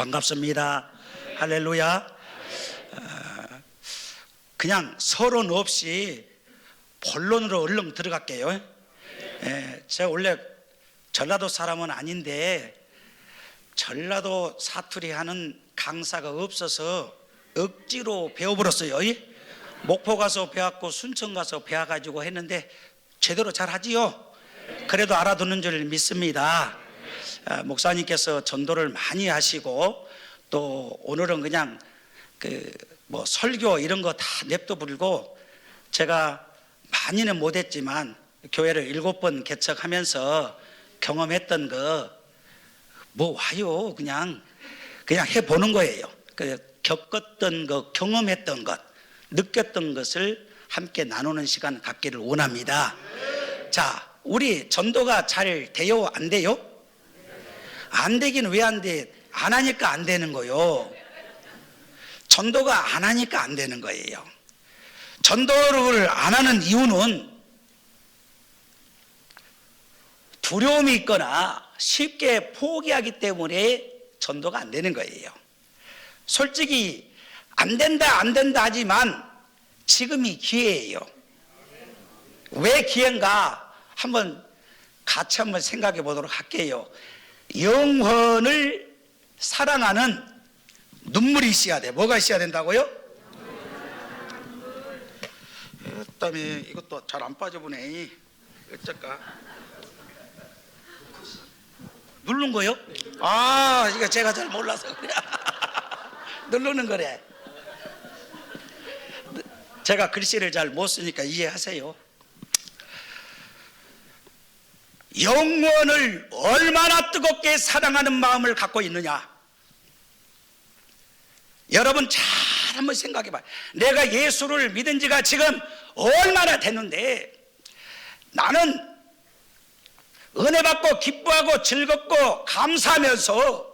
반갑습니다. 할렐루야. 그냥 서론 없이 본론으로 얼른 들어갈게요. 제가 원래 전라도 사람은 아닌데 전라도 사투리 하는 강사가 없어서 억지로 배워버렸어요. 목포 가서 배웠고 순천 가서 배워가지고 했는데 제대로 잘하지요. 그래도 알아듣는 줄 믿습니다. 목사님께서 전도를 많이 하시고 또 오늘은 그냥 설교 이런 거 다 냅둬 버리고 제가 많이는 못했지만 교회를 7번 개척하면서 경험했던 거 뭐 와요. 그냥 해보는 거예요. 겪었던 것, 경험했던 것, 느꼈던 것을 함께 나누는 시간 갖기를 원합니다. 자, 우리 전도가 잘 돼요? 안 돼요? 안 되긴 왜 안 돼? 안 하니까 안 되는 거요. 전도가 안 하니까 안 되는 거예요. 전도를 안 하는 이유는 두려움이 있거나 쉽게 포기하기 때문에 전도가 안 되는 거예요. 솔직히 안 된다 하지만 지금이 기회예요. 왜 기회인가? 같이 한번 생각해 보도록 할게요. 영혼을 사랑하는 눈물이 있어야 돼. 뭐가 있어야 된다고요? 그다음에 이것도 잘 안 빠져보네. 어쩔까? 누른 거요? 이거 제가 잘 몰라서 그래. 누르는 거래. 제가 글씨를 잘 못 쓰니까 이해하세요. 영혼을 얼마나 뜨겁게 사랑하는 마음을 갖고 있느냐. 여러분 잘 한번 생각해 봐요. 내가 예수를 믿은 지가 지금 얼마나 됐는데 나는 은혜 받고 기뻐하고 즐겁고 감사하면서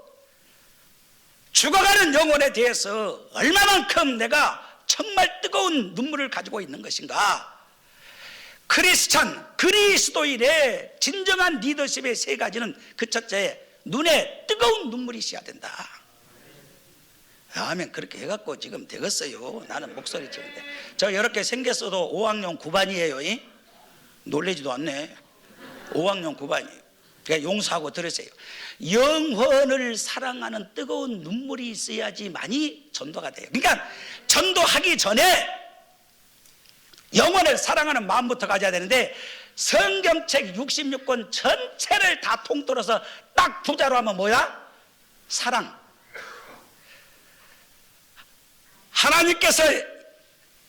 죽어가는 영혼에 대해서 얼마만큼 내가 정말 뜨거운 눈물을 가지고 있는 것인가. 그리스도인의 진정한 리더십의 세 가지는 그 첫째, 눈에 뜨거운 눈물이 있어야 된다. 아멘. 그렇게 해갖고 지금 되겠어요. 나는 목소리 치는데 저 이렇게 생겼어도 5학년 9반이에요 놀래지도 않네. 5학년 9반이에요 그러니까 용서하고 들으세요. 영혼을 사랑하는 뜨거운 눈물이 있어야지만이 전도가 돼요. 그러니까 전도하기 전에 영혼을 사랑하는 마음부터 가져야 되는데 성경책 66권 전체를 다 통틀어서 딱 부자로 하면 뭐야? 사랑. 하나님께서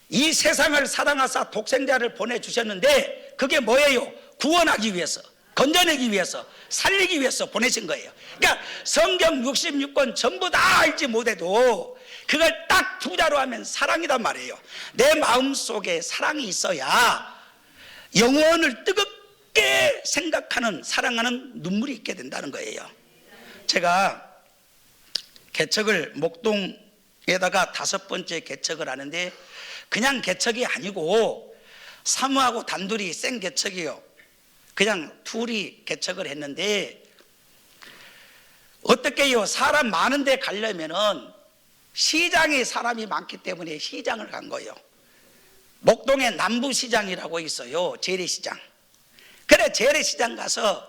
이 세상을 사랑하사 독생자를 보내주셨는데 그게 뭐예요? 구원하기 위해서, 건져내기 위해서, 살리기 위해서 보내신 거예요. 그러니까 성경 66권 전부 다 알지 못해도 그걸 딱 부자로 하면 사랑이란 말이에요. 내 마음속에 사랑이 있어야 영혼을 뜨겁게 생각하는, 사랑하는 눈물이 있게 된다는 거예요. 제가 개척을 목동에다가 5번째 개척을 하는데 그냥 개척이 아니고 사모하고 단둘이 생 개척이요. 그냥 둘이 개척을 했는데 어떻게 해요? 사람 많은 데 가려면은 시장에 사람이 많기 때문에 시장을 간 거예요. 목동에 남부시장이라고 있어요. 재래시장. 그래 재래시장 가서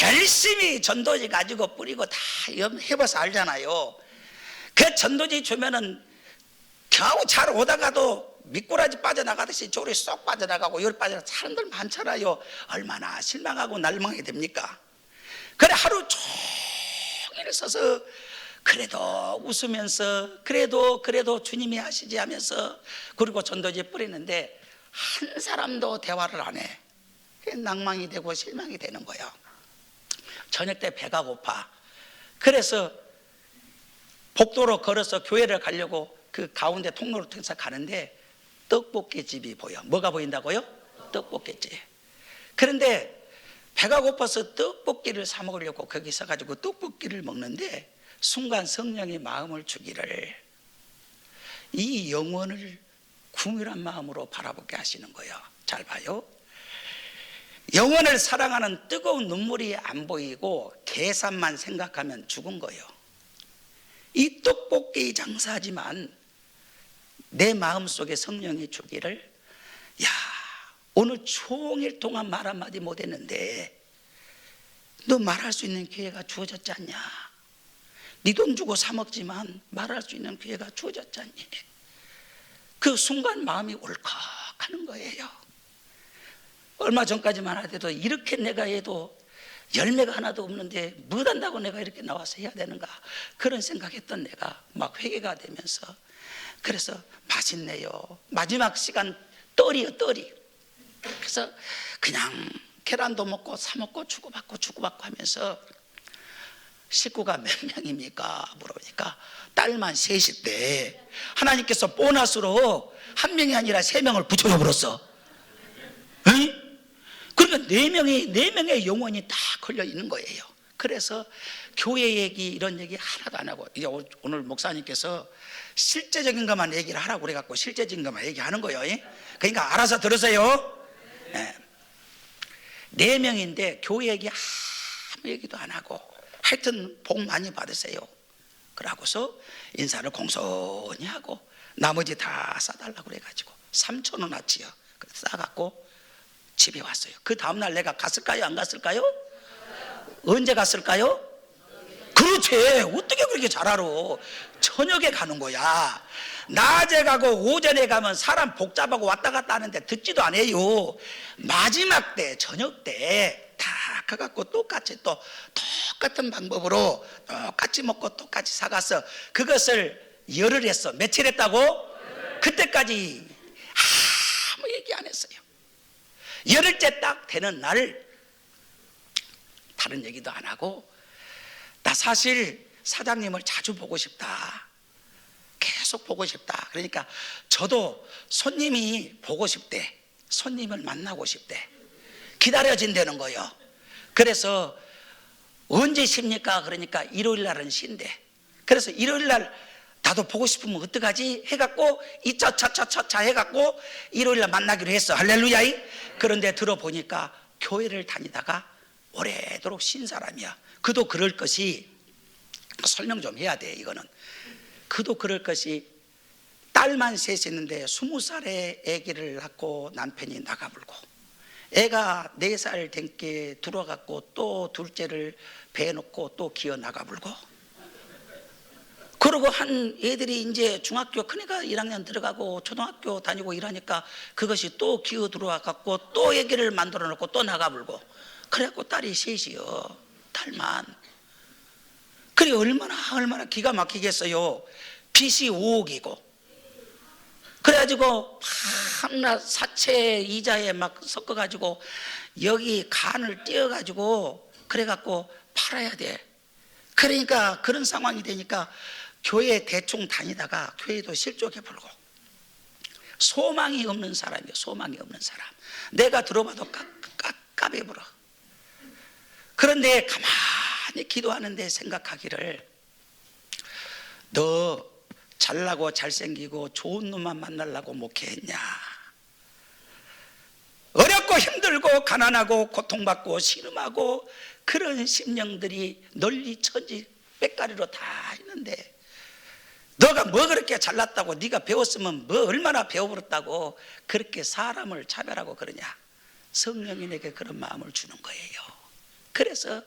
열심히 전도지 가지고 뿌리고 다 해봐서 알잖아요. 그 전도지 주면은 겨우 잘 오다가도 미꾸라지 빠져나가듯이 저리 쏙 빠져나가고 열 빠져나가고 사람들 많잖아요. 얼마나 실망하고 날망하게 됩니까? 그래 하루 종일 서서 그래도 웃으면서 그래도 주님이 하시지 하면서 그리고 전도지에 뿌리는데 한 사람도 대화를 안 해. 낭망이 되고 실망이 되는 거예요. 저녁 때 배가 고파. 그래서 복도로 걸어서 교회를 가려고 그 가운데 통로를 통해서 가는데 떡볶이집이 보여. 뭐가 보인다고요? 떡볶이집. 그런데 배가 고파서 떡볶이를 사 먹으려고 거기 서가지고 떡볶이를 먹는데 순간 성령이 마음을 주기를 이 영혼을 궁휼한 마음으로 바라보게 하시는 거예요. 잘 봐요. 영혼을 사랑하는 뜨거운 눈물이 안 보이고 계산만 생각하면 죽은 거예요. 이 떡볶이 장사하지만 내 마음속에 성령이 주기를, 야, 오늘 종일 동안 말 한마디 못했는데 너 말할 수 있는 기회가 주어졌지 않냐? 네 돈 주고 사 먹지만 말할 수 있는 기회가 주어졌지 않니? 그 순간 마음이 울컥하는 거예요. 얼마 전까지만 하더라도 이렇게 내가 해도 열매가 하나도 없는데 못한다고 내가 이렇게 나와서 해야 되는가, 그런 생각했던 내가 막 회개가 되면서, 그래서 맛있네요. 마지막 시간 떨이요, 떨이. 그래서 그냥 계란도 먹고 사 먹고 주고받고 하면서, 식구가 몇 명입니까? 물어보니까 딸만 셋인데 하나님께서 보너스로 한 명이 아니라 세 명을 붙여줘 버렸어. 그러니까 네 명의 영혼이 다 걸려 있는 거예요. 그래서 교회 얘기 이런 얘기 하나도 안 하고, 이제 오늘 목사님께서 실제적인 것만 얘기를 하라고 그래갖고 실제적인 것만 얘기하는 거예요. 그러니까 알아서 들으세요. 네 명인데 교회 얘기 아무 얘기도 안 하고, 하여튼 복 많이 받으세요. 그러고서 인사를 공손히 하고 나머지 다 싸달라고 그래가지고 3,000원어치요. 싸갖고 집에 왔어요. 그 다음날 내가 갔을까요? 안 갔을까요? 언제 갔을까요? 그렇지. 어떻게 그렇게 잘 알아? 저녁에 가는 거야. 낮에 가고 오전에 가면 사람 복잡하고 왔다 갔다 하는데 듣지도 않아요. 마지막 때, 저녁 때 다 가갖고 똑같이 또 똑같은 방법으로 똑같이 먹고 똑같이 사가서 그것을 열흘 했어. 며칠 했다고? 그때까지 아무 얘기 안 했어요. 열흘째 딱 되는 날 다른 얘기도 안 하고, 나 사실 사장님을 자주 보고 싶다, 계속 보고 싶다. 그러니까 저도 손님이 보고 싶대, 손님을 만나고 싶대, 기다려진다는 거예요. 그래서 언제 쉽니까? 그러니까 일요일 날은 쉰대. 그래서 일요일 날 나도 보고 싶으면 어떡하지? 해갖고 이차차차차차 해갖고 일요일 날 만나기로 했어. 할렐루야. 그런데 들어보니까 교회를 다니다가 오래도록 쉰 사람이야. 그도 그럴 것이, 설명 좀 해야 돼 이거는. 그도 그럴 것이 딸만 셋 있는데 20살에 아기를 낳고 남편이 나가불고, 애가 4살 된 게 들어갔고 또 둘째를 배에 놓고 또 기어 나가불고, 그러고 한 애들이 이제 중학교 큰애가 1학년 들어가고 초등학교 다니고 이러니까 그것이 또 기어 들어와갖고 또 애기를 만들어 놓고 또 나가불고, 그래갖고 딸이 셋이요. 딸만. 그래 얼마나 기가 막히겠어요. 빚이 5억이고 그래가지고 밤낮 사채 이자에 막 섞어가지고 여기 간을 띄어가지고 그래갖고 팔아야 돼. 그러니까 그런 상황이 되니까 교회 대충 다니다가 교회도 실족해버리고, 소망이 없는 사람이에요. 소망이 없는 사람. 내가 들어봐도 깝깝해버려. 그런데 가만히 기도하는데 생각하기를, 너 잘나고 잘생기고 좋은 놈만 만나려고 목회했냐? 어렵고 힘들고 가난하고 고통받고 신음하고 그런 심령들이 널리 천지 빽가리로 다 있는데, 너가 뭐 그렇게 잘났다고, 네가 배웠으면 뭐 얼마나 배워버렸다고 그렇게 사람을 차별하고 그러냐? 성령이 내게 그런 마음을 주는 거예요. 그래서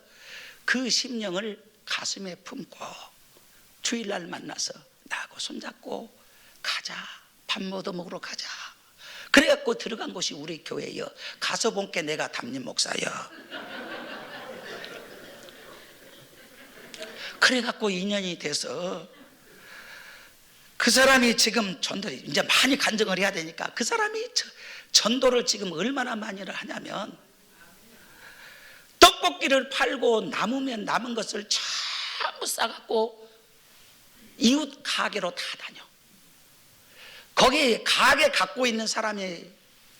그 심령을 가슴에 품고 주일날 만나서 나하고 손잡고 가자, 밥 얻어 먹으러 가자. 그래갖고 들어간 곳이 우리 교회예요. 가서 본 게 내가 담임 목사예요. 그래갖고 인연이 돼서 그 사람이 지금 전도를 이제 많이 간증을 해야 되니까, 그 사람이 전도를 지금 얼마나 많이를 하냐면, 떡볶이를 팔고 남으면 남은 것을 전부 싸갖고 이웃 가게로 다 다녀. 거기 가게 갖고 있는 사람이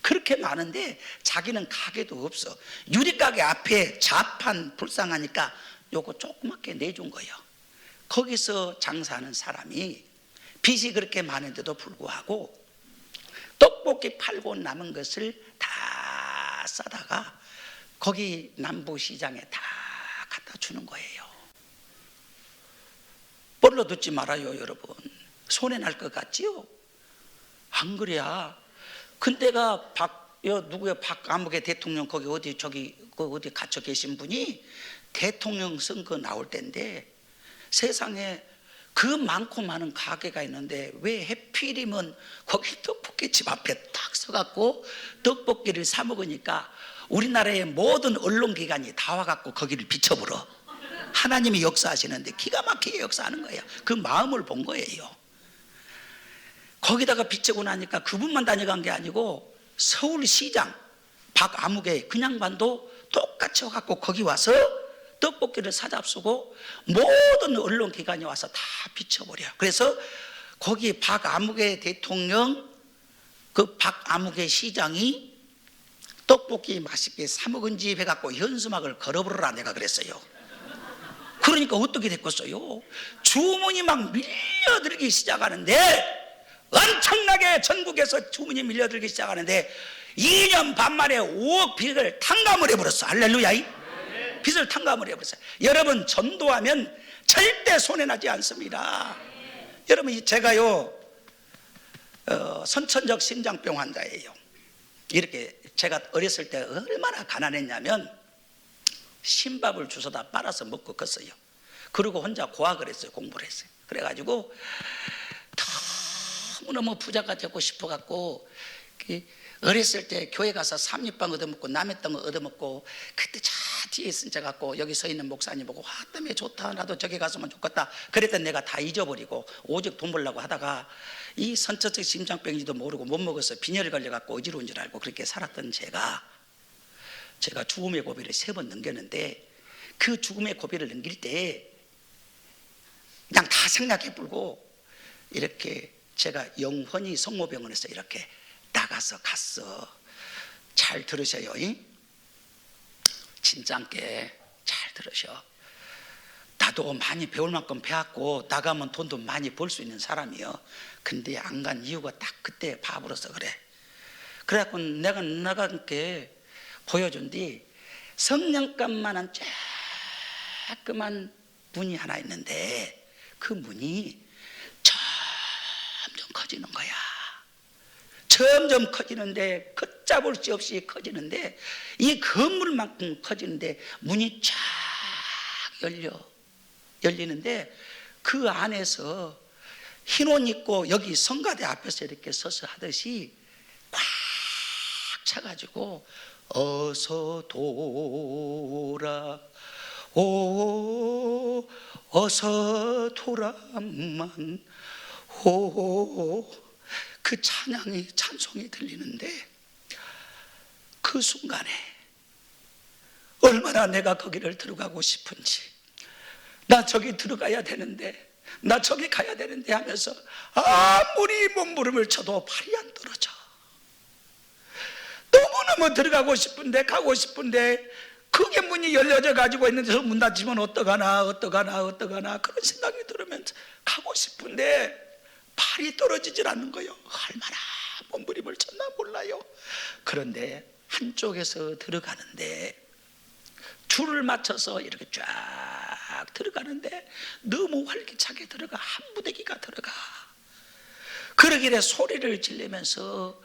그렇게 많은데 자기는 가게도 없어. 유리가게 앞에 자판 불쌍하니까 요거 조그맣게 내준 거예요. 거기서 장사하는 사람이 빚이 그렇게 많은데도 불구하고 떡볶이 팔고 남은 것을 다 싸다가 거기 남부시장에 다 갖다 주는 거예요. 벌러 듣지 말아요, 여러분. 손해날 것 같지요? 안 그래야. 근데가 누구야? 박아무개 대통령 거기 어디 갇혀 계신 분이 대통령 선거 나올 때인데 세상에 그 많고 많은 가게가 있는데 왜 해필이면 거기 떡볶이집 앞에 딱 서갖고 떡볶이를 사 먹으니까 우리나라의 모든 언론기관이 다 와갖고 거기를 비춰버려. 하나님이 역사하시는데 기가 막히게 역사하는 거예요. 그 마음을 본 거예요. 거기다가 비치고 나니까 그분만 다녀간 게 아니고 서울시장 박아무개 그 양반도 똑같이 와갖고 거기 와서 떡볶이를 사잡수고 모든 언론기관이 와서 다 비춰버려. 그래서 거기 박아무개 대통령 그 박아무개 시장이 떡볶이 맛있게 사 먹은 집 해갖고 현수막을 걸어버려라 내가 그랬어요. 그러니까 어떻게 됐겠어요? 주문이 막 밀려들기 시작하는데 엄청나게 전국에서 주문이 밀려들기 시작하는데 2년 반 만에 5억 빚을 탕감을 해버렸어. 할렐루야. 빚을 탕감을 해버렸어요. 여러분 전도하면 절대 손해나지 않습니다. 여러분 제가요 선천적 심장병 환자예요. 이렇게 제가 어렸을 때 얼마나 가난했냐면 신밥을 주워다 빨아서 먹고 컸어요. 그리고 혼자 고학을 했어요. 공부를 했어요. 그래가지고 너무너무 부자가 되고 싶어갖고 어렸을 때 교회 가서 삼립빵 얻어먹고 남의 땅 얻어먹고 그때 저 뒤에 있은 자 갖고 여기 서 있는 목사님 보고 와 때문에 좋다 나도 저기 갔으면 좋겠다 그랬던 내가 다 잊어버리고 오직 돈 벌려고 하다가 이 선천적 심장병인지도 모르고 못 먹어서 빈혈이 걸려갖고 어지러운 줄 알고 그렇게 살았던 제가 죽음의 고비를 3번 넘겼는데 그 죽음의 고비를 넘길 때 그냥 다 생략해버리고 이렇게 제가 영원히 성모병원에서 이렇게 나가서 갔어. 잘 들으셔요. 진짜께 잘 들으셔. 나도 많이 배울 만큼 배웠고 나가면 돈도 많이 벌 수 있는 사람이요. 근데 안 간 이유가 딱 그때 바보로서 그래. 그래갖고 내가 나간 게 보여준 뒤 성냥감만한 조그만 문이 하나 있는데 그 문이 점점 커지는 거야. 점점 커지는데 걷잡을 수 없이 커지는데 이 건물만큼 커지는데 문이 쫙 열리는데 그 안에서 흰 옷 입고 여기 성가대 앞에서 이렇게 서서 하듯이 꽉 차가지고 어서 돌아오 어서 돌아만 오 그 찬송이 들리는데 그 순간에 얼마나 내가 거기를 들어가고 싶은지 나 저기 들어가야 되는데 나 저기 가야 되는데 하면서 아무리 몸부림을 쳐도 발이 안 떨어져. 너무너무 들어가고 싶은데 가고 싶은데 그게 문이 열려져 가지고 있는데 저 문 닫히면 어떡하나 그런 생각이 들으면서 가고 싶은데 발이 떨어지질 않는 거예요. 얼마나 몸부림을 쳤나 몰라요. 그런데 한쪽에서 들어가는데 줄을 맞춰서 이렇게 쫙 들어가는데 너무 활기차게 들어가. 한 무대기가 들어가. 그러길래 소리를 지르면서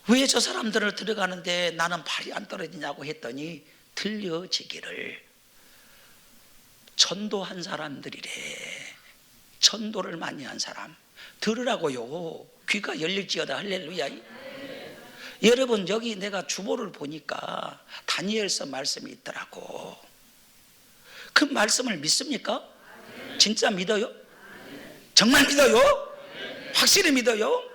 왜 저 사람들을 들어가는데 나는 발이 안 떨어지냐고 했더니 들려지기를 전도한 사람들이래. 전도를 많이 한 사람 들으라고요. 귀가 열릴지어다. 할렐루야. 여러분 여기 내가 주보를 보니까 다니엘서 말씀이 있더라고. 그 말씀을 믿습니까? 진짜 믿어요? 정말 믿어요? 확실히 믿어요?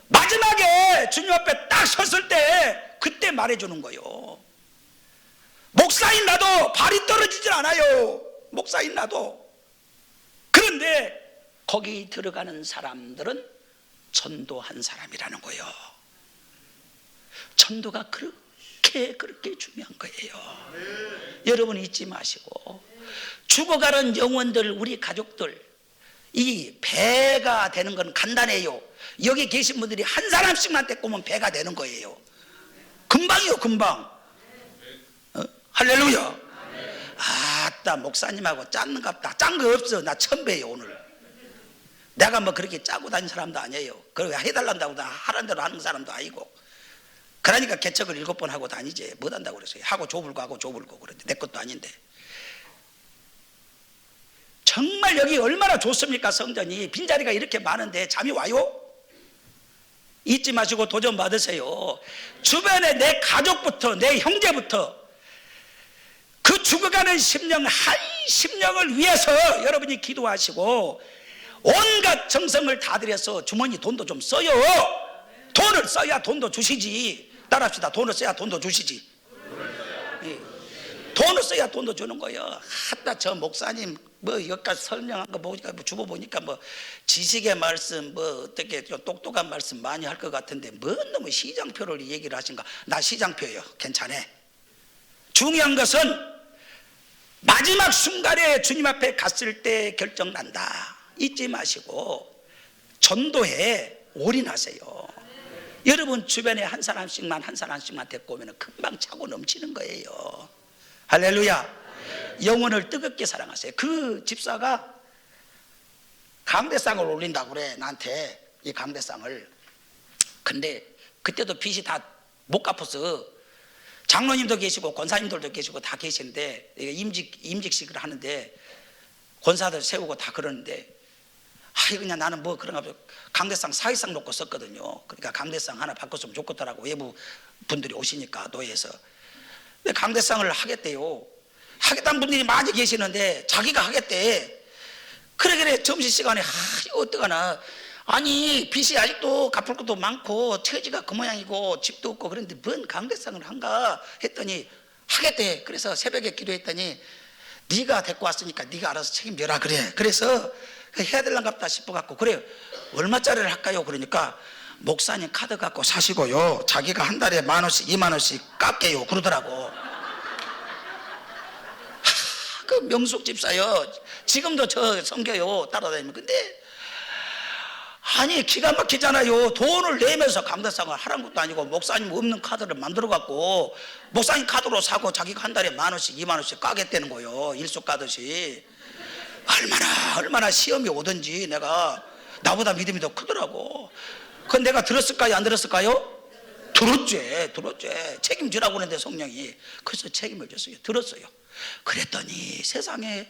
마지막에 주님 앞에 딱 섰을 때 그때 말해주는 거예요. 목사인 나도 발이 떨어지질 않아요. 목사인 나도. 그런데 거기 들어가는 사람들은 전도한 사람이라는 거예요. 전도가 그렇게 중요한 거예요. 여러분 잊지 마시고 죽어가는 영혼들 우리 가족들 이 배가 되는 건 간단해요. 여기 계신 분들이 한 사람씩만 데리고 오면 배가 되는 거예요. 금방이요 금방. 할렐루야. 아따 목사님하고 짰는갑다. 짠 거 없어. 나 처음 봬요 오늘. 내가 뭐 그렇게 짜고 다니는 사람도 아니에요. 그러고 해달란다고 다 하란 대로 하는 사람도 아니고. 그러니까 개척을 7번 하고 다니지. 못 한다고 그랬어요. 하고 조불고 그런데 내 것도 아닌데. 정말 여기 얼마나 좋습니까? 성전이 빈자리가 이렇게 많은데 잠이 와요? 잊지 마시고 도전 받으세요. 주변에 내 가족부터 내 형제부터 그 죽어가는 심령 한 심령을 위해서 여러분이 기도하시고 온갖 정성을 다 들여서 주머니 돈도 좀 써요. 돈을 써야 돈도 주시지. 따라합시다. 돈을 써야 돈도 주시지. 돈을 써야 돈도 주는 거예요. 하다 저 목사님 뭐 여기까지 설명한 거 보니까 뭐 주보 보니까 뭐 지식의 말씀 뭐 어떻게 좀 똑똑한 말씀 많이 할 것 같은데 뭔 놈의 시장표를 얘기를 하신가. 나 시장표예요. 괜찮아. 중요한 것은 마지막 순간에 주님 앞에 갔을 때 결정난다. 잊지 마시고 전도에 올인하세요. 여러분 주변에 한 사람씩만 데리고 오면 금방 차고 넘치는 거예요. 할렐루야. 영혼을 뜨겁게 사랑하세요. 그 집사가 강대상을 올린다고 그래 나한테. 이 강대상을. 근데 그때도 빚이 다 못 갚아서 장로님도 계시고 권사님들도 계시고 다 계시는데 임직식을 하는데 권사들 세우고 다 그러는데 그냥 나는 뭐 그런가 봐. 강대상 사회상 놓고 썼거든요. 그러니까 강대상 하나 바꿨으면 좋겠더라고. 외부 분들이 오시니까 노예에서. 근데 강대상을 하겠대요. 하겠다는 분들이 많이 계시는데 자기가 하겠대. 그래 점심시간에 이거 어떡하나. 아니 빚이 아직도 갚을 것도 많고 처지가 그 모양이고 집도 없고 그런데 뭔 강대상을 한가 했더니 하겠대. 그래서 새벽에 기도했더니 네가 데리고 왔으니까 네가 알아서 책임져라 그래. 그래서 해야 될란갑다 싶어갖고 그래 얼마짜리를 할까요? 그러니까 목사님 카드 갖고 사시고요 자기가 한 달에 10,000원씩 20,000원씩 깎게요 그러더라고. 그 명숙 집사요. 지금도 저 섬겨요 따라다니면. 근데 아니 기가 막히잖아요. 돈을 내면서 강대상을 하라는 것도 아니고 목사님 없는 카드를 만들어 갖고 목사님 카드로 사고 자기가 한 달에 10,000원씩 20,000원씩 까겠다는 거예요. 일속 까듯이. 얼마나 시험이 오든지 내가 나보다 믿음이 더 크더라고. 그건 내가 들었을까요? 안 들었을까요? 들었지. 책임지라고 하는데 성령이. 그래서 책임을 졌어요. 들었어요. 그랬더니 세상에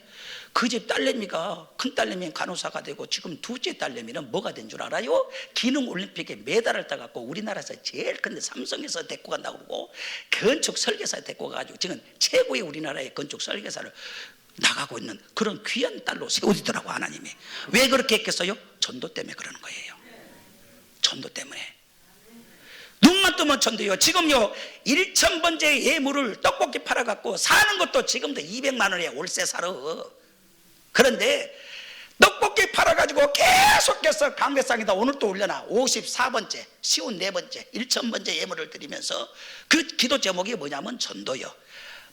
그 집 딸내미가 큰딸내미는 간호사가 되고 지금 둘째 딸내미는 뭐가 된 줄 알아요? 기능올림픽에 메달을 따갖고 우리나라에서 제일 큰데 삼성에서 데리고 간다고 그러고 건축 설계사 데리고 가가지고 지금 최고의 우리나라의 건축 설계사를 나가고 있는 그런 귀한 딸로 세우더라고 하나님이. 왜 그렇게 했겠어요? 전도 때문에 그러는 거예요. 전도 때문에. 눈만 뜨면 전도요. 지금요 1,000번째 예물을 떡볶이 팔아갖고 사는 것도 지금도 200만 원에 월세 살아. 그런데 떡볶이 팔아가지고 계속해서 강대상에다 오늘 또 올려놔. 54번째 54번째 1,000번째 예물을 드리면서 그 기도 제목이 뭐냐면 전도요.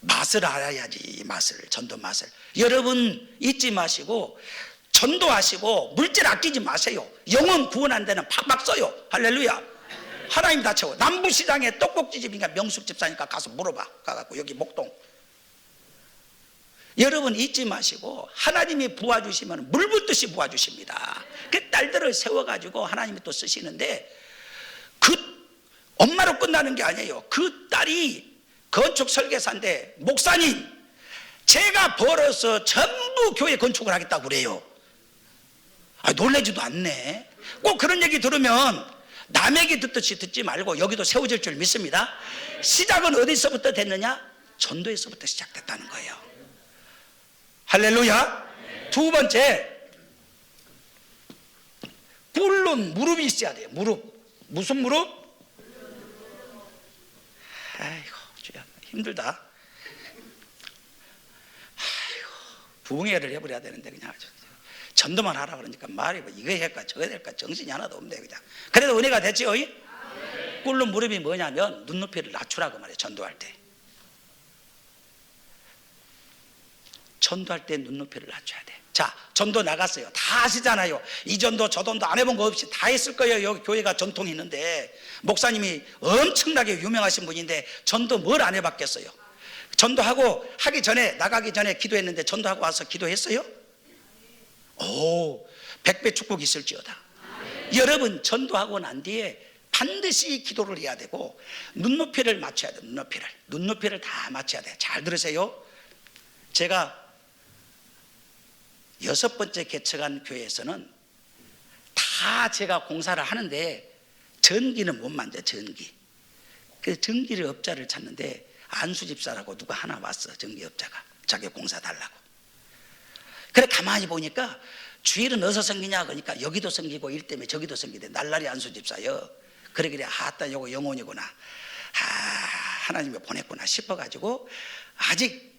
맛을 알아야지. 전도 맛을. 여러분 잊지 마시고 전도하시고 물질 아끼지 마세요. 영혼 구원한 데는 팍팍 써요. 할렐루야. 하나님 다 채워. 남부시장에 떡볶이집이니까 명숙 집사니까 가서 물어봐. 가갖고 여기 목동. 여러분 잊지 마시고 하나님이 부어주시면 물 붓듯이 부어주십니다. 그 딸들을 세워가지고 하나님이 또 쓰시는데 그 엄마로 끝나는 게 아니에요. 그 딸이 건축 설계사인데 목사님 제가 벌어서 전부 교회 건축을 하겠다고 그래요. 놀라지도 않네. 꼭 그런 얘기 들으면 남에게 듣듯이 듣지 말고 여기도 세워질 줄 믿습니다. 시작은 어디서부터 됐느냐? 전도에서부터 시작됐다는 거예요. 할렐루야. 두 번째, 꿇는 무릎이 있어야 돼요. 무릎. 무슨 무릎? 아이고 주야 힘들다. 아이고 부흥회를 해버려야 되는데 그냥 전도만 하라 그러니까 말이 뭐 이거 할까 저거 할까 정신이 하나도 없네 그냥. 그래도 은혜가 됐지요. 꿇는 무릎이 뭐냐면 눈높이를 낮추라고 말해요. 전도할 때. 전도할 때 눈높이를 낮춰야 돼. 자, 전도 나갔어요. 다 하시잖아요. 이 전도 저 전도 안 해본 거 없이 다 했을 거예요. 여기 교회가 전통이 있는데 목사님이 엄청나게 유명하신 분인데 전도 뭘 안 해봤겠어요. 전도하고 하기 전에, 나가기 전에 기도했는데 전도하고 와서 기도했어요? 오, 100배 축복이 있을지어다. 여러분, 전도하고 난 뒤에 반드시 기도를 해야 되고 눈높이를 맞춰야 돼요. 눈높이를 다 맞춰야 돼요. 잘 들으세요. 제가 6번째 개척한 교회에서는 다 제가 공사를 하는데 전기는 못 만져요. 그 전기를 업자를 찾는데 안수집사라고 누가 하나 왔어. 전기업자가 자기 공사 달라고. 그래 가만히 보니까 주일은 어디서 섬기냐 그러니까 여기도 섬기고 일 때문에 저기도 섬기대. 날라리 안수집사여. 그래 아따 요거 영혼이구나. 하나님이 보냈구나 싶어가지고 아직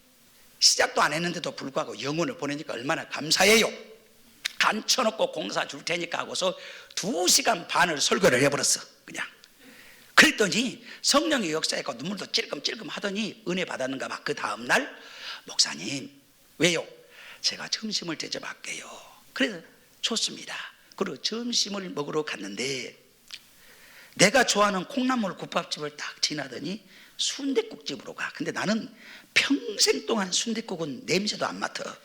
시작도 안 했는데도 불구하고 영혼을 보내니까 얼마나 감사해요. 앉혀놓고 공사 줄 테니까 하고서 2시간 반을 설교를 해버렸어. 그냥 그랬더니 성령의 역사에가 눈물도 찔끔찔끔 하더니 은혜 받았는가 봐. 그 다음날 목사님 왜요? 제가 점심을 대접할게요. 그래서 좋습니다. 그리고 점심을 먹으러 갔는데 내가 좋아하는 콩나물 국밥집을 딱 지나더니 순댓국집으로 가. 근데 나는 평생 동안 순댓국은 냄새도 안 맡아.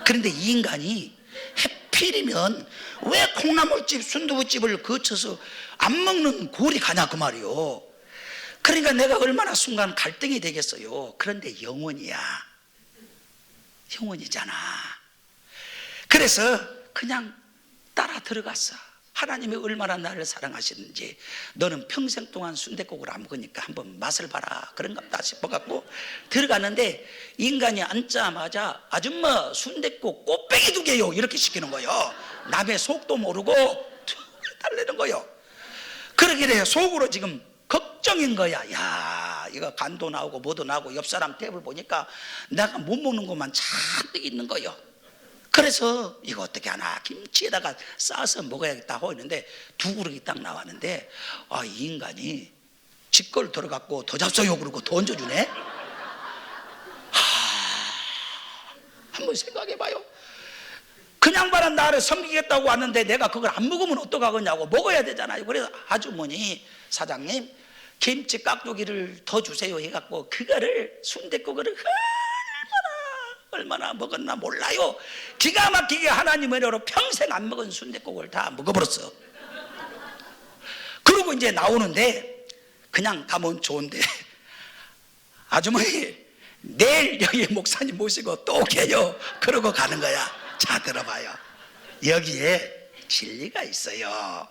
그런데 이 인간이 해필이면 왜 콩나물집 순두부집을 거쳐서 안 먹는 골이 가냐 그 말이요. 그러니까 내가 얼마나 순간 갈등이 되겠어요. 그런데 영혼이잖아. 그래서 그냥 따라 들어갔어. 하나님이 얼마나 나를 사랑하시는지. 너는 평생 동안 순댓국을 안 먹으니까 한번 맛을 봐라 그런갑다 싶어갖고 들어갔는데 인간이 앉자마자 아줌마 순댓국 꽃뱅이 2개요 이렇게 시키는 거예요. 남의 속도 모르고 달래는 거예요. 그러길래 속으로 지금 걱정인 거야. 야 이거 간도 나오고 뭐도 나오고 옆 사람 탭을 보니까 내가 못 먹는 것만 잔뜩 있는 거예요. 그래서 이거 어떻게 하나 김치에다가 싸서 먹어야겠다 하고 있는데 2그릇이 딱 나왔는데 이 인간이 집걸 들어갔고 더 잡숴요 그러고 더 얹어주네. 한번 생각해봐요. 그냥 말한 나를 섬기겠다고 왔는데 내가 그걸 안 먹으면 어떡하겠냐고. 먹어야 되잖아요. 그래서 아주머니 사장님 김치 깍두기를 더 주세요 해갖고 그거를 순댓국을 얼마나 먹었나 몰라요. 기가 막히게 하나님 은혜로 평생 안 먹은 순댓국을 다 먹어버렸어. 그러고 이제 나오는데 그냥 가면 좋은데 아주머니 내일 여기 목사님 모시고 또 오게요. 그러고 가는 거야. 자 들어봐요. 여기에 진리가 있어요.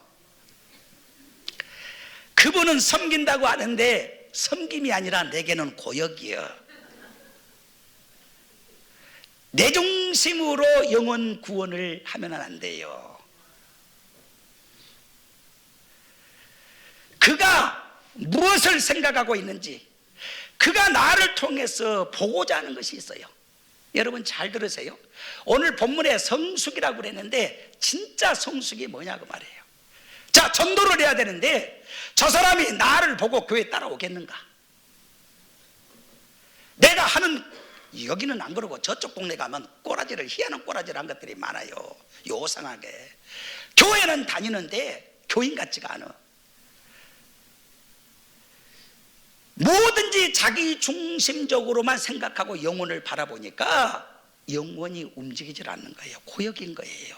그분은 섬긴다고 하는데 섬김이 아니라 내게는 고역이요. 내 중심으로 영혼 구원을 하면 안 돼요. 그가 무엇을 생각하고 있는지, 그가 나를 통해서 보고자 하는 것이 있어요. 여러분 잘 들으세요. 오늘 본문에 성숙이라고 그랬는데 진짜 성숙이 뭐냐고 말이에요. 자, 전도를 해야 되는데 저 사람이 나를 보고 교회에 따라오겠는가? 내가 하는, 여기는 안 그러고 저쪽 동네 가면 꼬라지를, 희한한 꼬라지를 한 것들이 많아요. 요상하게 교회는 다니는데 교인 같지가 않아. 뭐든지 자기 중심적으로만 생각하고 영혼을 바라보니까 영혼이 움직이질 않는 거예요. 고역인 거예요.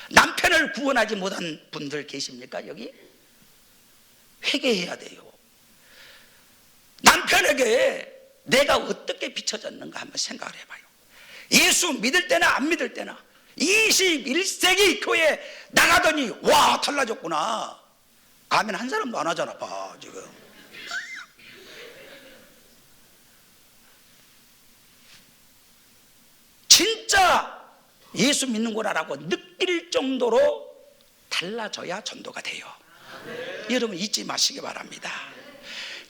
남편을 구원하지 못한 분들 계십니까? 여기 회개해야 돼요. 남편에게 내가 어떻게 비춰졌는가 한번 생각을 해봐요. 예수 믿을 때나 안 믿을 때나 21세기 교회 나가더니 와 달라졌구나. 아멘 한 사람도 안 하잖아. 봐 지금. 진짜 예수 믿는구나라고 느낄 정도로 달라져야 전도가 돼요. 여러분 잊지 마시기 바랍니다.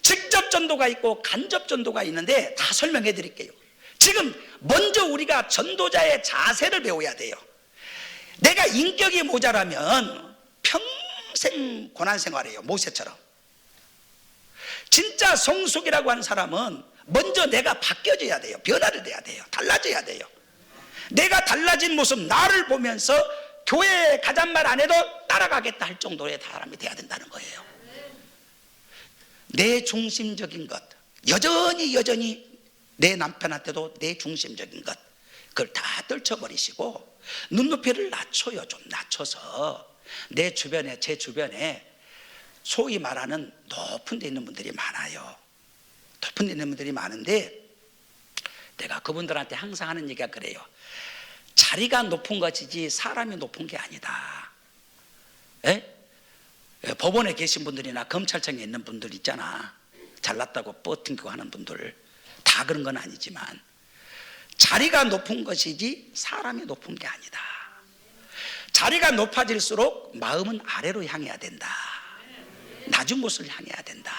직접 전도가 있고 간접 전도가 있는데 다 설명해 드릴게요. 지금 먼저 우리가 전도자의 자세를 배워야 돼요. 내가 인격이 모자라면 평생 고난생활해요. 모세처럼. 진짜 성숙이라고 하는 사람은 먼저 내가 바뀌어져야 돼요. 변화를 돼야 돼요. 달라져야 돼요. 내가 달라진 모습 나를 보면서 교회에 가잔 말 안 해도 따라가겠다 할 정도의 사람이 돼야 된다는 거예요. 내 중심적인 것 여전히 내 남편한테도 내 중심적인 것, 그걸 다 떨쳐버리시고 눈높이를 낮춰요. 좀 낮춰서 내 주변에, 제 주변에 소위 말하는 높은 데 있는 분들이 많아요. 높은 데 있는 분들이 많은데 내가 그분들한테 항상 하는 얘기가 그래요. 자리가 높은 것이지 사람이 높은 게 아니다. 법원에 계신 분들이나 검찰청에 있는 분들 있잖아. 잘났다고 버팅기고 하는 분들 다 그런 건 아니지만 자리가 높은 것이지 사람이 높은 게 아니다. 자리가 높아질수록 마음은 아래로 향해야 된다. 낮은 곳을 향해야 된다.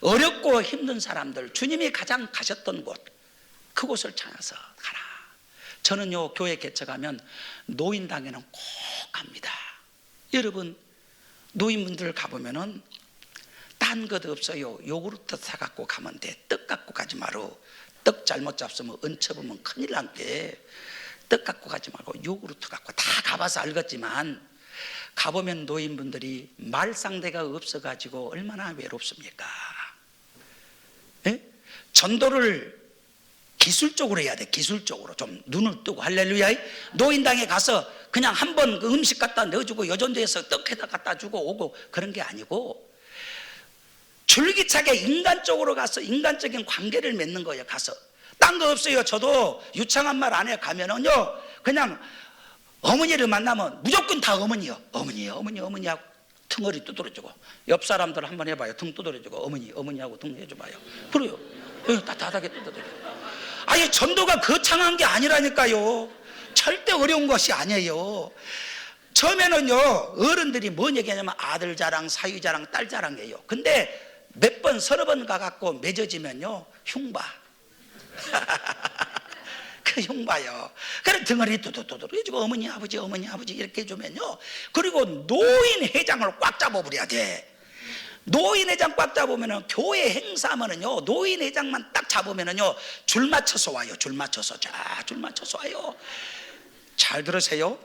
어렵고 힘든 사람들, 주님이 가장 가셨던 곳, 그곳을 찾아서 가라. 저는요, 교회 개척하면 노인당에는 꼭 갑니다. 여러분, 노인분들 가보면은 딴 것 없어요. 요구르트 사갖고 가면 돼. 떡 갖고 가지 마로. 떡 잘못 잡수면 얹혀보면 큰일 난게. 떡 갖고 가지 말고 요구르트 갖고. 다 가봐서 알겠지만 가보면 노인분들이 말상대가 없어가지고 얼마나 외롭습니까? 전도를 기술적으로 해야 돼. 기술적으로 좀 눈을 뜨고. 할렐루야. 노인당에 가서 그냥 한 번 그 음식 갖다 넣어주고 여전도에서 떡에다 갖다 주고 오고 그런 게 아니고 줄기차게 인간적으로 가서 인간적인 관계를 맺는 거예요. 가서 딴 거 없어요. 저도 유창한 말 안에 가면은요, 그냥 어머니를 만나면 무조건 다 어머니요. 어머니 하고 등허리 두드려주고, 옆 사람들 한번 해봐요. 등 두드려주고 어머니하고 등 해줘봐요. 그래요. 따뜻하게 두드려. 아니, 전도가 거창한 게 아니라니까요. 절대 어려운 것이 아니에요. 처음에는요, 어른들이 뭔 얘기하냐면 아들 자랑, 사위 자랑, 딸 자랑이에요. 근데 몇 번, 서너 번 가갖고 맺어지면요, 흉봐. 그 흉봐요. 그래, 등허리 두두두두 해주고, 어머니, 아버지 이렇게 해주면요. 그리고 노인 회장을 꽉 잡아버려야 돼. 노인 회장 꽉 잡으면은, 교회 행사하면은요, 노인 회장만 딱 잡으면은요, 줄 맞춰서 와요. 줄 맞춰서 와요. 잘 들으세요.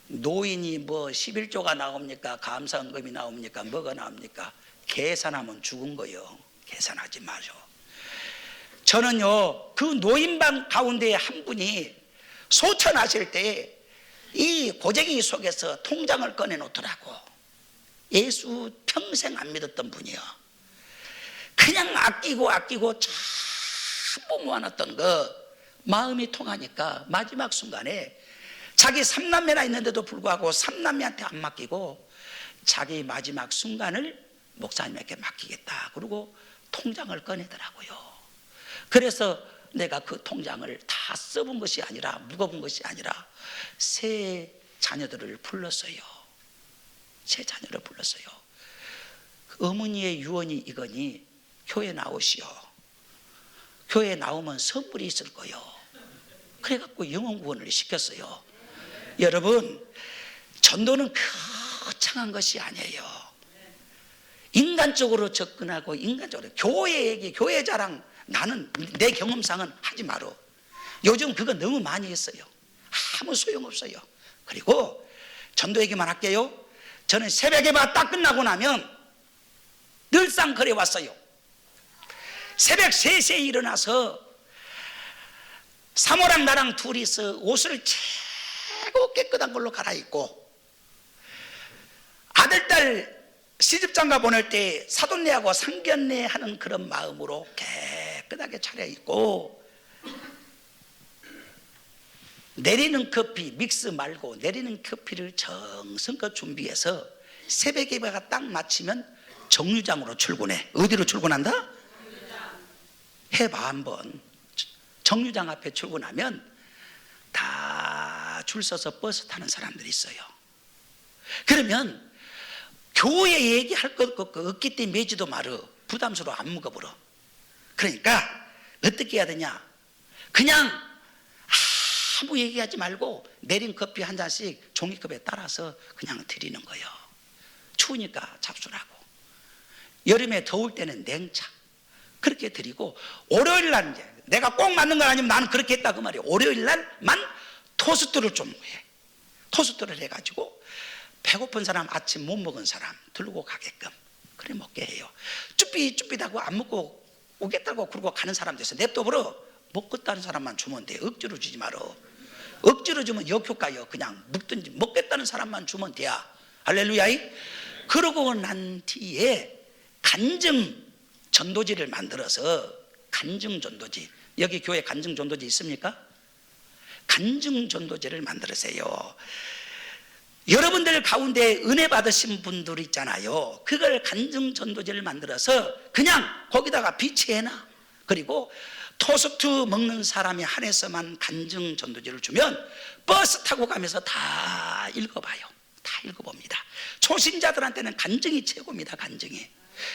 노인이 뭐 11조가 나옵니까? 감사원금이 나옵니까? 뭐가 나옵니까? 계산하면 죽은 거예요. 계산하지 마죠. 저는요, 그 노인방 가운데 한 분이 소천하실 때 이 고쟁이 속에서 통장을 꺼내 놓더라고. 예수 평생 안 믿었던 분이요. 그냥 아끼고 전부 모아놨던 거 마음이 통하니까 마지막 순간에 자기 3남매나 있는데도 불구하고 3남매한테 안 맡기고 자기 마지막 순간을 목사님에게 맡기겠다. 그리고 통장을 꺼내더라고요. 그래서 내가 그 통장을 다 써본 것이 아니라, 무거운 것이 아니라 세 자녀들을 불렀어요. 세 자녀를 불렀어요. 어머니의 유언이 이거니 교회 나오시오. 교회 나오면 선물이 있을 거요. 그래갖고 영혼 구원을 시켰어요. 여러분, 전도는 거창한 것이 아니에요. 인간적으로 접근하고 인간적으로 교회 얘기, 교회 자랑, 나는 내 경험상은 하지 마라. 요즘 그거 너무 많이 했어요. 아무 소용없어요. 그리고 전도 얘기만 할게요. 저는 새벽 예배 딱 끝나고 나면 늘상 그래 왔어요. 새벽 3시에 일어나서 사모랑 나랑 둘이서 옷을 최고 깨끗한 걸로 갈아입고, 아들, 딸 시집장가 보낼 때 사돈네하고 상견례 하는 그런 마음으로 깨끗하게 차려입고, 내리는 커피 믹스 말고 내리는 커피를 정성껏 준비해서 새벽 예배가 딱 마치면 정류장으로 출근해. 어디로 출근한다? 해봐 한번. 정류장 앞에 출근하면 다 줄 서서 버스 타는 사람들이 있어요. 그러면 교회 얘기할 것 없기 때문에 매지도 말어. 부담스러워 안 먹어버려. 그러니까 어떻게 해야 되냐, 그냥 아무 얘기하지 말고 내린 커피 한 잔씩 종이컵에 따라서 그냥 드리는 거예요. 추우니까 잡수라고. 여름에 더울 때는 냉차 그렇게 드리고, 월요일 날 이제 내가 꼭 맞는 건 아니면 나는 그렇게 했다 그 말이에요. 월요일 날만 토스트를 좀 해. 토스트를 해가지고 배고픈 사람, 아침 못 먹은 사람 들고 가게끔 그래 먹게 해요. 쭈삣쭈삣하고 안 먹고 오겠다고 그러고 가는 사람도 있어. 냅둬 버려. 먹겠다는 사람만 주면 돼. 억지로 주지 말어. 억지로 주면 역효과요. 그냥 먹든지 먹겠다는 사람만 주면 돼야. 할렐루야. 그러고 난 뒤에 간증 전도지를 만들어서, 간증 전도지, 여기 교회 간증 전도지 있습니까? 간증 전도지를 만들으세요. 여러분들 가운데 은혜 받으신 분들 있잖아요. 그걸 간증 전도지를 만들어서 그냥 거기다가 비치해놔. 그리고 토스트 먹는 사람이 한해서만 간증 전도지를 주면 버스 타고 가면서 다 읽어봐요. 다 읽어봅니다. 초신자들한테는 간증이 최고입니다. 간증이.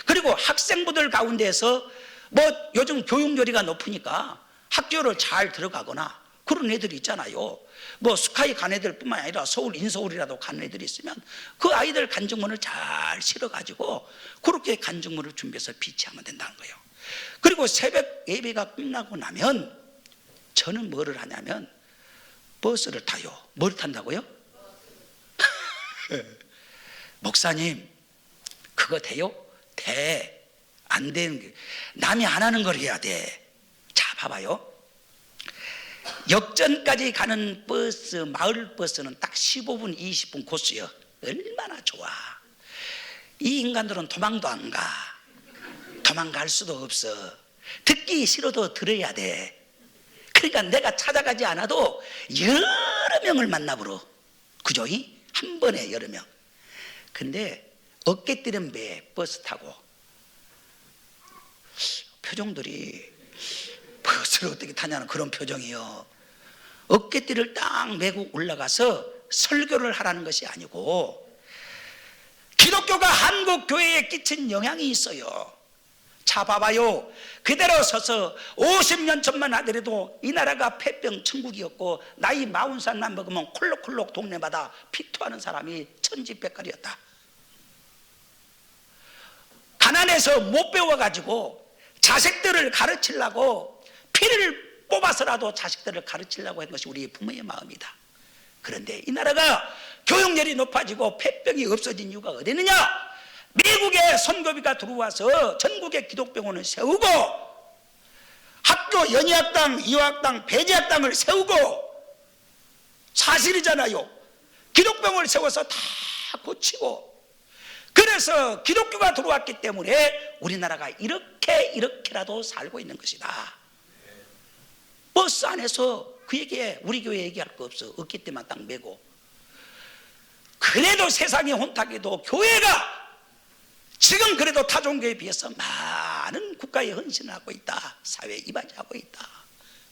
그리고 학생부들 가운데에서 뭐 요즘 교육열이가 높으니까 학교를 잘 들어가거나 그런 애들이 있잖아요. 뭐 스카이 간 애들 뿐만 아니라 서울 인서울이라도 가는 애들이 있으면 그 아이들 간증문을 잘 실어가지고 그렇게 간증문을 준비해서 비치하면 된다는 거예요. 그리고 새벽 예배가 끝나고 나면 저는 뭐를 하냐면 버스를 타요. 뭘 탄다고요? 목사님 그거 돼요? 돼. 안 되는 게 남이 안 하는 걸 해야 돼. 자 봐봐요. 역전까지 가는 버스, 마을 버스는 딱 15분 20분 코스요. 얼마나 좋아. 이 인간들은 도망도 안 가. 도망갈 수도 없어. 듣기 싫어도 들어야 돼. 그러니까 내가 찾아가지 않아도 여러 명을 만나보러. 그죠? 한 번에 여러 명. 근데 어깨 뛰는 배 버스 타고 표정들이 버스를 어떻게 타냐는 그런 표정이요. 어깨띠를 딱 메고 올라가서 설교를 하라는 것이 아니고 기독교가 한국 교회에 끼친 영향이 있어요. 자 봐봐요. 그대로 서서 50년 전만 하더라도 이 나라가 폐병 천국이었고 나이 40살만 먹으면 콜록콜록 동네마다 피토하는 사람이 천지백갈이었다. 가난해서 못 배워가지고 자식들을 가르치려고 피를 뽑아서라도 자식들을 가르치려고 한 것이 우리 부모의 마음이다. 그런데 이 나라가 교육열이 높아지고 폐병이 없어진 이유가 어디 있느냐? 미국의 선교비가 들어와서 전국의 기독병원을 세우고 학교 연희학당, 이화학당, 배제학당을 세우고 사실이잖아요. 기독병원을 세워서 다 고치고 그래서 기독교가 들어왔기 때문에 우리나라가 이렇게라도 살고 있는 것이다. 버스 안에서 그 얘기에 우리 교회 얘기할 거 없어. 어깨때만 딱 메고. 그래도 세상의 혼탁에도 교회가 지금 그래도 타종교에 비해서 많은 국가에 헌신을 하고 있다. 사회에 이바지하고 있다.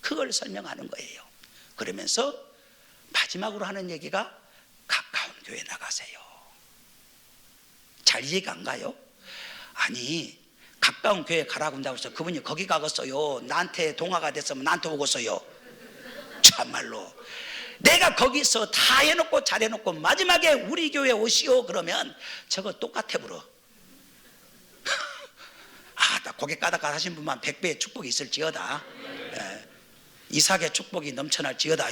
그걸 설명하는 거예요. 그러면서 마지막으로 하는 얘기가 가까운 교회 나가세요. 잘 이해가 안 가요? 아니 가까운 교회 가라고 한다고 해서 그분이 거기 가겠어요? 나한테 동화가 됐으면 나한테 오겠어요? 참말로 내가 거기서 다 해놓고 잘해놓고 마지막에 우리 교회 오시오 그러면 저거 똑같아 불어. 나 고개 까닥까닥 하신 분만 100배의 축복이 있을지어다. 이삭의 축복이 넘쳐날지어다.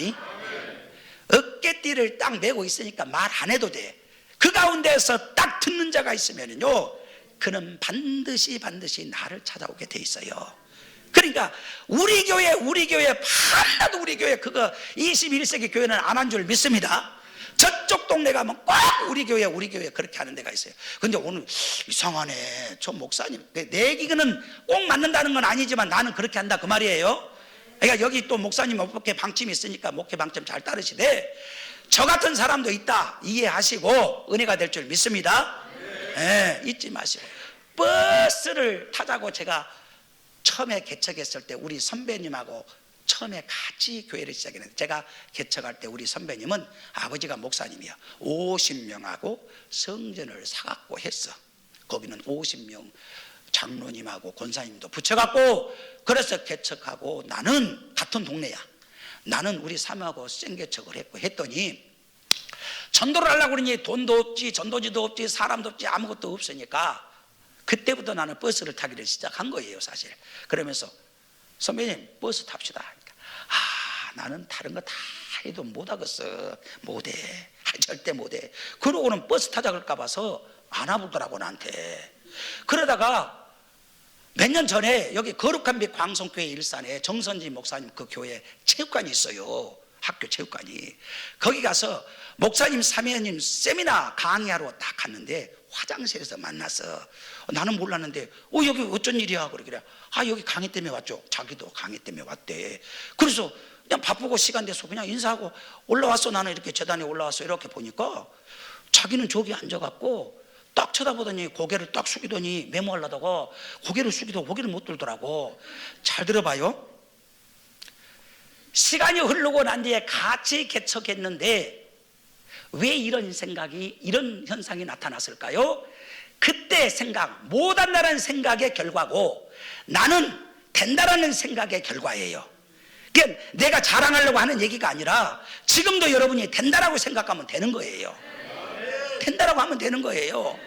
어깨띠를 딱 메고 있으니까 말 안 해도 돼. 그 가운데서 딱 듣는 자가 있으면요 그는 반드시 나를 찾아오게 돼 있어요. 그러니까 우리 교회 하나도 우리 교회 그거 21세기 교회는 안 한 줄 믿습니다. 저쪽 동네 가면 꼭 우리 교회 그렇게 하는 데가 있어요. 근데 오늘 이상하네. 저 목사님 내 얘기는 꼭 맞는다는 건 아니지만 나는 그렇게 한다 그 말이에요. 그러니까 여기 또 목사님 목회 방침이 있으니까 목회 방침 잘 따르시되 저 같은 사람도 있다 이해하시고 은혜가 될 줄 믿습니다. 잊지 마시고 버스를 타자고 제가 처음에 개척했을 때 우리 선배님하고 처음에 같이 교회를 시작했는데 제가 개척할 때 우리 선배님은 아버지가 목사님이야. 50명하고 성전을 사갖고 했어. 거기는 50명 장로님하고 권사님도 붙여갖고 그래서 개척하고 나는 같은 동네야. 나는 우리 사모하고 생개척을 했고 했더니 전도를 하려고 그러니 돈도 없지 전도지도 없지 사람도 없지 아무것도 없으니까 그때부터 나는 버스를 타기를 시작한 거예요 사실. 그러면서 선배님 버스 탑시다. 그러니까, 나는 다른 거 다 해도 못하겠어. 못해. 절대 못해. 그러고는 버스 타자 그럴까 봐서 안 와보더라고 나한테. 그러다가 몇 년 전에 여기 거룩한 빛 광성교회 일산에 정선진 목사님 그 교회 체육관이 있어요. 학교 체육관이. 거기 가서 목사님 사모님 세미나 강의하러 딱 갔는데 화장실에서 만나서 나는 몰랐는데 여기 어쩐 일이야 그래. 여기 강의 때문에 왔죠. 자기도 강의 때문에 왔대. 그래서 그냥 바쁘고 시간 돼서 그냥 인사하고 올라왔어. 나는 이렇게 재단에 올라왔어. 이렇게 보니까 자기는 저기 앉아갖고 딱 쳐다보더니 고개를 딱 숙이더니 메모하려다가 고개를 숙이도 고개를 못 들더라고. 잘 들어봐요. 시간이 흐르고 난 뒤에 같이 개척했는데 왜 이런 생각이, 이런 현상이 나타났을까요? 그때 생각, 못한다는 생각의 결과고 나는 된다라는 생각의 결과예요. 그러니까 내가 자랑하려고 하는 얘기가 아니라 지금도 여러분이 된다라고 생각하면 되는 거예요. 된다라고 하면 되는 거예요.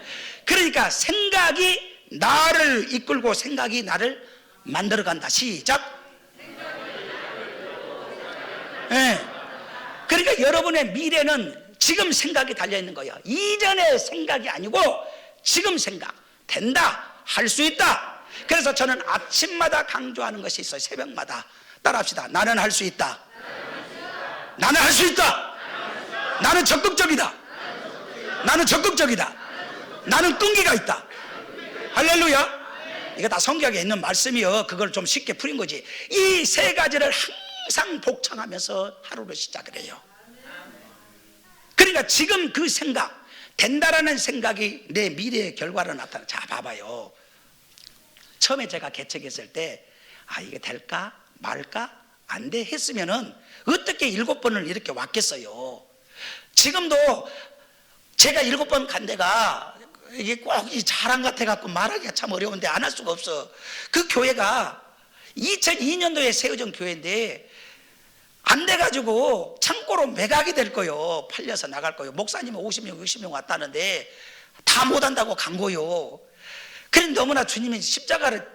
그러니까 생각이 나를 이끌고 생각이 나를 만들어간다. 시작. 네. 그러니까 여러분의 미래는 지금 생각이 달려있는 거예요. 이전의 생각이 아니고 지금 생각. 된다, 할 수 있다. 그래서 저는 아침마다 강조하는 것이 있어요. 새벽마다. 따라합시다. 나는 할 수 있다. 나는 할 수 있다. 나는 적극적이다. 나는 적극적이다. 나는 끈기가 있다. 할렐루야. 이거 다 성경에 있는 말씀이요. 그걸 좀 쉽게 풀인 거지. 이 세 가지를 항상 복창하면서 하루를 시작을 해요. 그러니까 지금 그 생각, 된다라는 생각이 내 미래의 결과로 나타나. 자, 봐봐요. 처음에 제가 개척했을 때 이게 될까 말까 안 돼 했으면은 어떻게 7번을 이렇게 왔겠어요. 지금도 제가 7번 간 데가 이게 꼭 이 자랑 같아 갖고 말하기가 참 어려운데 안 할 수가 없어. 그 교회가 2002년도에 세워진 교회인데 안 돼가지고 창고로 매각이 될 거요. 팔려서 나갈 거요. 목사님은 50명 60명 왔다는데 다 못한다고 간 거요. 그래 너무나 주님이 십자가를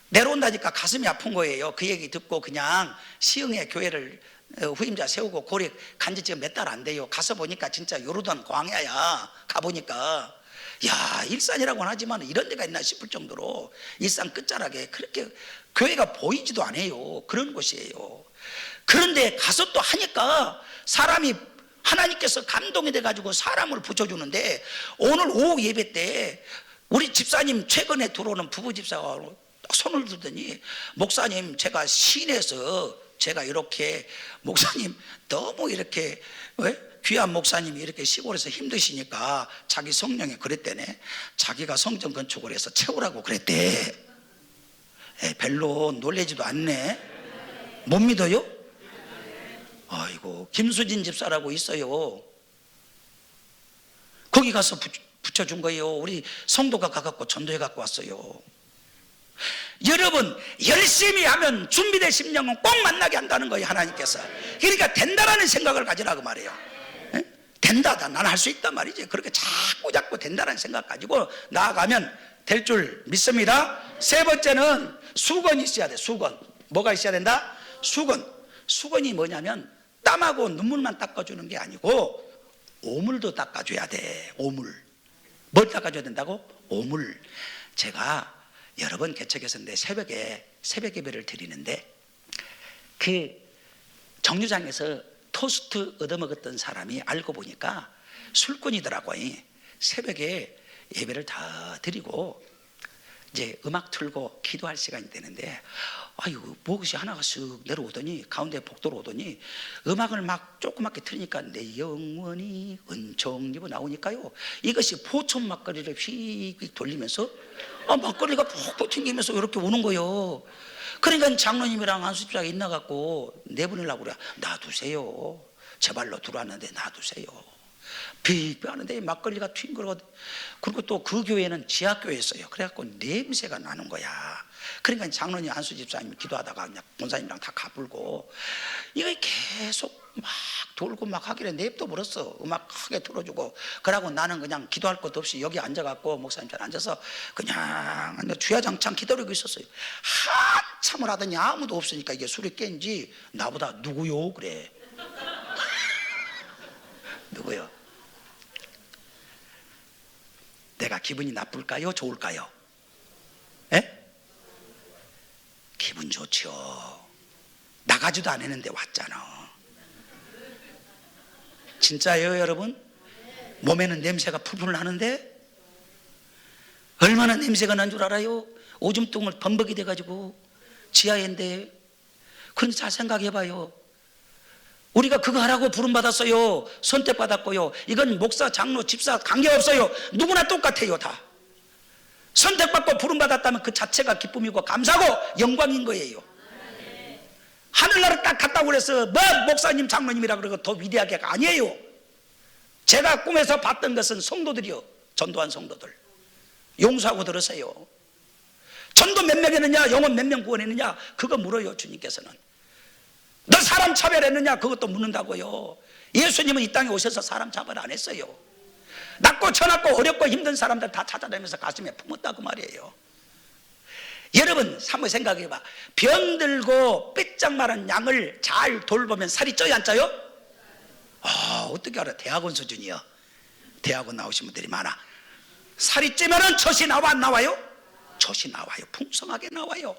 내려온다니까 가슴이 아픈 거예요. 그 얘기 듣고 그냥 시흥에 교회를 후임자 세우고 고려 간지 지금 몇 달 안 돼요. 가서 보니까 진짜 요르단 광야야. 가보니까 야, 일산이라고는 하지만 이런 데가 있나 싶을 정도로 일산 끝자락에 그렇게 교회가 보이지도 않아요. 그런 곳이에요. 그런데 가서 또 하니까 사람이, 하나님께서 감동이 돼가지고 사람을 붙여주는데 오늘 오후 예배 때 우리 집사님 최근에 들어오는 부부 집사가 손을 들더니 목사님 제가 시내에서 제가 이렇게 목사님 너무 이렇게 귀한 목사님이 이렇게 시골에서 힘드시니까 자기 성령이 그랬대네. 자기가 성전 건축을 해서 채우라고 그랬대. 별로 놀래지도 않네. 못 믿어요? 아이고, 김수진 집사라고 있어요. 거기 가서 붙여준 거예요. 우리 성도가 가갖고 전도해 갖고 왔어요. 여러분, 열심히 하면 준비된 심령은 꼭 만나게 한다는 거예요. 하나님께서. 그러니까 된다라는 생각을 가지라고 말해요. 된다, 나는 할 수 있단 말이지. 그렇게 자꾸 된다라는 생각 가지고 나아가면 될 줄 믿습니다. 세 번째는 수건이 있어야 돼. 수건. 뭐가 있어야 된다? 수건. 수건이 뭐냐면 땀하고 눈물만 닦아주는 게 아니고 오물도 닦아줘야 돼. 오물. 뭘 닦아줘야 된다고? 오물. 제가 여러 번 개척했었는데 새벽 예배를 드리는데 그 정류장에서 토스트 얻어먹었던 사람이 알고 보니까 술꾼이더라고요. 새벽에 예배를 다 드리고 이제 음악 틀고 기도할 시간이 되는데 무엇이 하나가 쓱 내려오더니 가운데 복도로 오더니 음악을 막 조그맣게 틀으니까 내 영원히 은총 입어 나오니까요. 이것이 포천 막걸리를 휙 돌리면서 막걸리가 푹푹 튕기면서 이렇게 오는 거예요. 그러니까 장로님이랑 안수집사가 있나갖고 내보내려고 그래. 놔두세요. 제 발로 들어왔는데 놔두세요. 비비하는데 막걸리가 튕겨고 그리고 또 그 교회는 지하교회였어요. 그래갖고 냄새가 나는 거야. 그러니까 장로님 안수집사님이 기도하다가 그냥 본사님이랑 다 가불고 이거 계속 막 돌고 막 하길래 냅둬 버렸어. 음악 크게 틀어주고. 그러고 나는 그냥 기도할 것도 없이 여기 앉아갖고 목사님 편 앉아서 그냥 주야장창 기다리고 있었어요. 한참을 하더니 아무도 없으니까 이게 술이 깬지 나보다 누구요? 그래. 누구요? 내가 기분이 나쁠까요? 좋을까요? 에? 기분 좋죠. 나가지도 않았는데 왔잖아. 진짜예요, 여러분? 몸에는 냄새가 풀풀 나는데 얼마나 냄새가 난 줄 알아요? 오줌통을 범벅이 돼가지고 지하인데. 그런데 잘 생각해봐요. 우리가 그거 하라고 부름받았어요. 선택받았고요. 이건 목사, 장로, 집사 관계없어요. 누구나 똑같아요. 다 선택받고 부름받았다면 그 자체가 기쁨이고 감사고 영광인 거예요. 하늘나라 딱 갔다고 그래서 뭐 목사님, 장로님이라 그러고 더 위대하게가 아니에요. 제가 꿈에서 봤던 것은 성도들이요, 전도한 성도들. 용서하고 들으세요. 전도 몇 명 했느냐, 영혼 몇 명 구원했느냐, 그거 물어요. 주님께서는 너 사람 차별했느냐, 그것도 묻는다고요. 예수님은 이 땅에 오셔서 사람 차별 안 했어요. 낮고 천낮고 어렵고 힘든 사람들 다 찾아다니면서 가슴에 품었다고 말이에요. 여러분 한번 생각해봐. 병들고 삐짝마른 양을 잘 돌보면 살이 쪄요, 안 쪄요? 어떻게 알아? 대학원 수준이요. 대학원 나오신 분들이 많아. 살이 찌면은 젖이 나와, 안 나와요? 젖이 나와요. 풍성하게 나와요.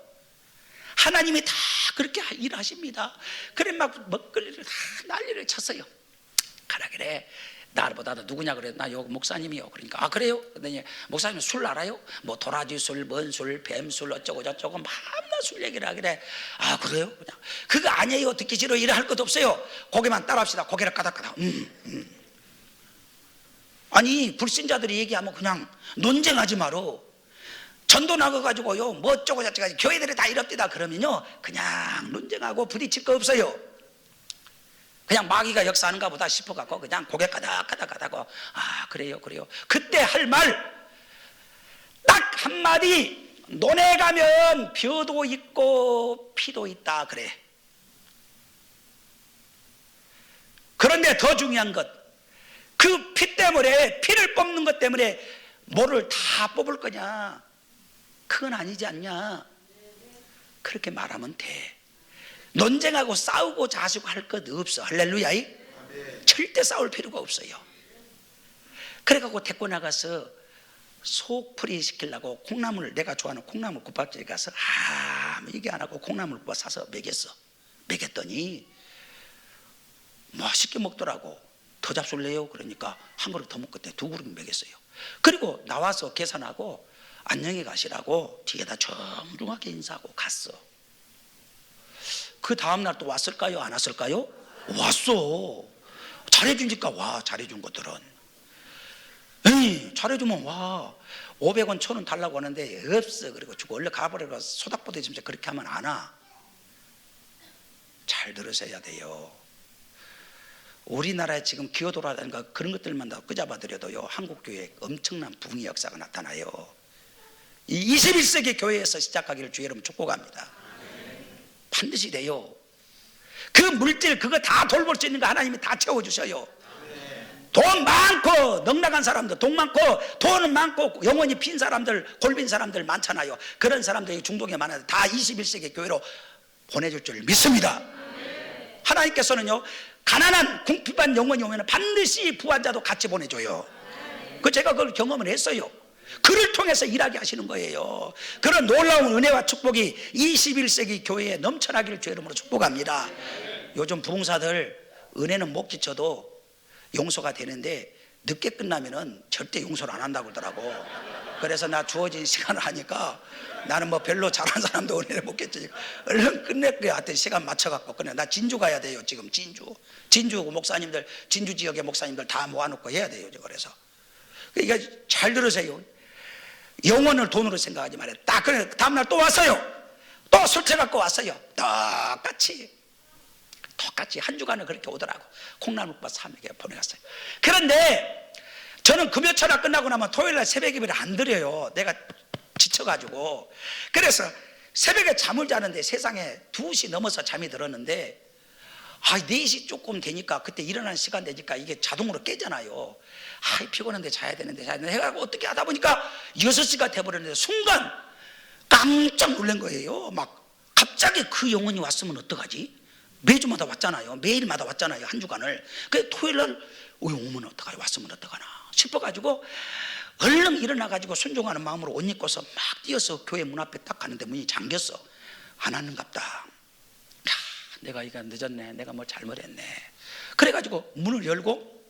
하나님이 다 그렇게 일하십니다. 그래 막 먹거리를 다 난리를 쳤어요. 가라 그래. 나보다도 누구냐 그래. 나 요 목사님이요. 그러니까 그래요? 그랬더니 목사님 술 알아요? 뭐 도라지 술, 뭔 술, 뱀술 어쩌고 저쩌고 맨날 술 얘기를 하길래 그래요? 그냥 그거 아니에요. 듣기 싫어. 이래 할 것도 없어요. 고개만 따라합시다. 고개를 까닥까닥. 아니 불신자들이 얘기하면 그냥 논쟁하지 마라. 전도 나가가지고요 뭐 어쩌고 저쩌고 교회들이 다 이럽디다 그러면요 그냥 논쟁하고 부딪힐 거 없어요. 그냥 마귀가 역사하는가 보다 싶어갖고 그냥 고개 까닥까닥하고 그래요. 그때 할 말 딱 한마디, 논에 가면 벼도 있고 피도 있다 그래. 그런데 더 중요한 것, 그 피 때문에, 피를 뽑는 것 때문에 뭐를 다 뽑을 거냐, 그건 아니지 않냐. 그렇게 말하면 돼. 논쟁하고 싸우고 자시고 할 것 없어. 할렐루야. 절대 싸울 필요가 없어요. 그래갖고 데리고 나가서 속풀이 시키려고 콩나물, 내가 좋아하는 콩나물 국밥집에 가서 얘기 안 하고 콩나물 국밥 사서 먹였더니 맛있게 먹더라고. 더 잡술래요? 그러니까 한 그릇 더 먹었대. 2그릇 먹였어요. 그리고 나와서 계산하고 안녕히 가시라고 뒤에다 정중하게 인사하고 갔어. 그 다음날 또 왔을까요? 안 왔을까요? 왔어. 잘해주니까 와. 잘해준 것들은 잘해주면 와. 500원 1000원 달라고 하는데 없어. 그리고 주고 원래 가버려서 소닥보대 진짜 그렇게 하면 안 와. 잘 들으셔야 돼요. 우리나라에 지금 기어돌아다니까 그런 것들만 다 끄잡아드려도요 한국교회에 엄청난 부흥의 역사가 나타나요. 이 21세기 교회에서 시작하기를 주 여러분 축복합니다. 반드시 돼요. 그 물질 그거 다 돌볼 수 있는 거 하나님이 다 채워주셔요. 돈 많고 넉넉한 사람들, 돈 많고 돈은 많고 영혼이 빈 사람들, 골빈 사람들 많잖아요. 그런 사람들이 중동에 많아서 다 21세기 교회로 보내줄 줄 믿습니다. 하나님께서는요 가난한 궁핍한 영혼이 오면 반드시 부한자도 같이 보내줘요. 그 제가 그걸 경험을 했어요. 그를 통해서 일하게 하시는 거예요. 그런 놀라운 은혜와 축복이 21세기 교회에 넘쳐나기를 주 이름으로 축복합니다. 요즘 부흥사들 은혜는 못 끼쳐도 용서가 되는데 늦게 끝나면은 절대 용서를 안 한다고 그러더라고. 그래서 나 주어진 시간을 하니까 나는 뭐 별로 잘한 사람도 은혜를 못 끼치니 얼른 끝낼게. 하여튼 시간 맞춰갖고 그냥 나 진주 가야 돼요. 지금 진주 목사님들, 진주 지역의 목사님들 다 모아놓고 해야 돼요. 그래서 그러니까 잘 들으세요. 영혼을 돈으로 생각하지 말아요. 딱 그래. 다음날 또 왔어요. 또 술채 갖고 왔어요. 똑같이 한 주간을 그렇게 오더라고. 콩나물밥 300개 보내갔어요. 그런데 저는 금요철학 끝나고 나면 토요일날 새벽 예배를 안 드려요. 내가 지쳐가지고. 그래서 새벽에 잠을 자는데 세상에 2시 넘어서 잠이 들었는데 4시 조금 되니까 그때 일어나는 시간 되니까 이게 자동으로 깨잖아요. 피곤한데 자야 되는데 해가지고 어떻게 하다 보니까 6시가 돼버렸는데 순간 깜짝 놀란 거예요. 막 갑자기 그 영혼이 왔으면 어떡하지? 매주마다 왔잖아요. 매일마다 왔잖아요. 한 주간을. 그래서 토요일날 오면 어떡하지? 왔으면 어떡하나 싶어가지고 얼른 일어나가지고 순종하는 마음으로 옷 입고서 막 뛰어서 교회 문 앞에 딱 가는데 문이 잠겼어. 안 하는갑다. 야, 내가 이거 늦었네, 내가 뭐 잘못했네. 그래가지고 문을 열고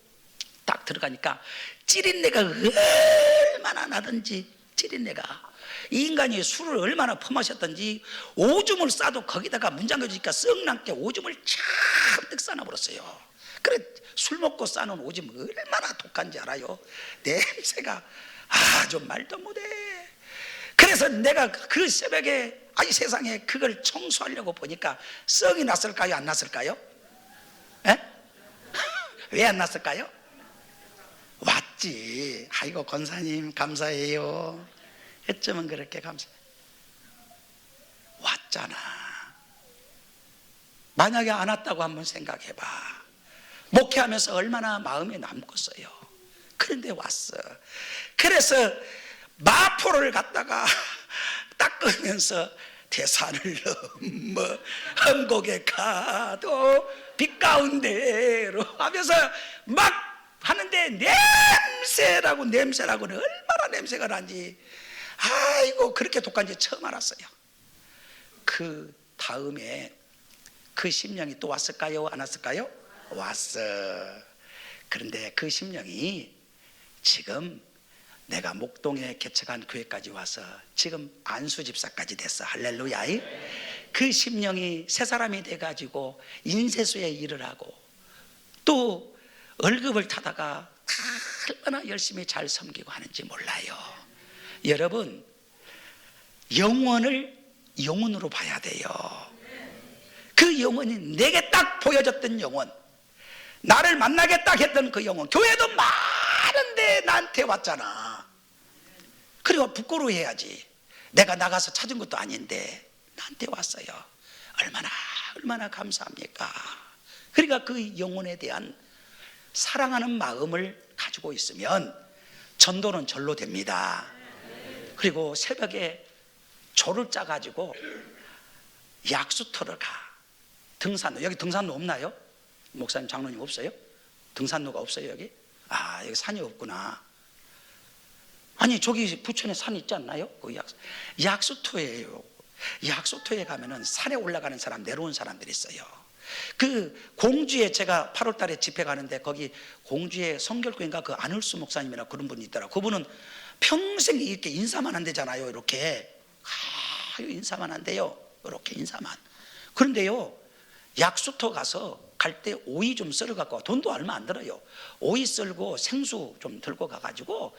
딱 들어가니까 찌린내가 얼마나 나든지, 찌린내가, 이 인간이 술을 얼마나 퍼마셨던지 오줌을 싸도 거기다가 문 잠겨주니까 썩남게 오줌을 잔뜩 싸놔버렸어요. 그래, 술 먹고 싸는 오줌 얼마나 독한지 알아요? 냄새가 아주 말도 못해. 그래서 내가 그 새벽에, 아니 세상에, 그걸 청소하려고 보니까 썩이 났을까요, 안 났을까요? 왜 안 났을까요? 왔지. 아이고 권사님 감사해요. 어쩌면 그렇게 감사해. 왔잖아. 만약에 안 왔다고 한번 생각해봐. 목회하면서 얼마나 마음에 남겠어요. 그런데 왔어. 그래서 마포를 갔다가 닦으면서 대산을 넘어 험곡에 가도 빛 가운데로 하면서 막 하는데 냄새라고는 얼마나 냄새가 나는지, 아이고 그렇게 독한지 처음 알았어요. 그 다음에 그 심령이 또 왔을까요, 안 왔을까요? 왔어. 그런데 그 심령이 지금 내가 목동에 개척한 교회까지 와서 지금 안수 집사까지 됐어. 할렐루야. 그 심령이 새 사람이 돼가지고 인쇄소에 일을 하고 또 월급을 타다가 얼마나 열심히 잘 섬기고 하는지 몰라요. 여러분, 영혼을 영혼으로 봐야 돼요. 그 영혼이 내게 딱 보여졌던 영혼, 나를 만나겠다 했던 그 영혼, 교회도 많은데 나한테 왔잖아. 그리고 부끄러워해야지. 내가 나가서 찾은 것도 아닌데 나한테 왔어요. 얼마나 감사합니까? 그러니까 그 영혼에 대한 사랑하는 마음을 가지고 있으면 전도는 절로 됩니다. 그리고 새벽에 조를 짜가지고 약수터를 가. 등산로, 여기 등산로 없나요? 목사님, 장로님 없어요? 등산로가 없어요 여기? 아, 여기 산이 없구나. 아니 저기 부천에 산 있지 않나요? 그 약수터예요. 약수터에 가면은 산에 올라가는 사람, 내려온 사람들이 있어요. 그 공주에 제가 8월 달에 집회 가는데 거기 공주에 성결교회인가 그 안을수 목사님이라 그런 분이 있더라고요. 그분은 평생 이렇게 인사만 한대잖아요. 이렇게 인사만 한대요. 이렇게 인사만. 그런데요, 약수터 가서 갈 때 오이 좀 썰어 갖고 와. 돈도 얼마 안 들어요. 오이 썰고 생수 좀 들고 가가지고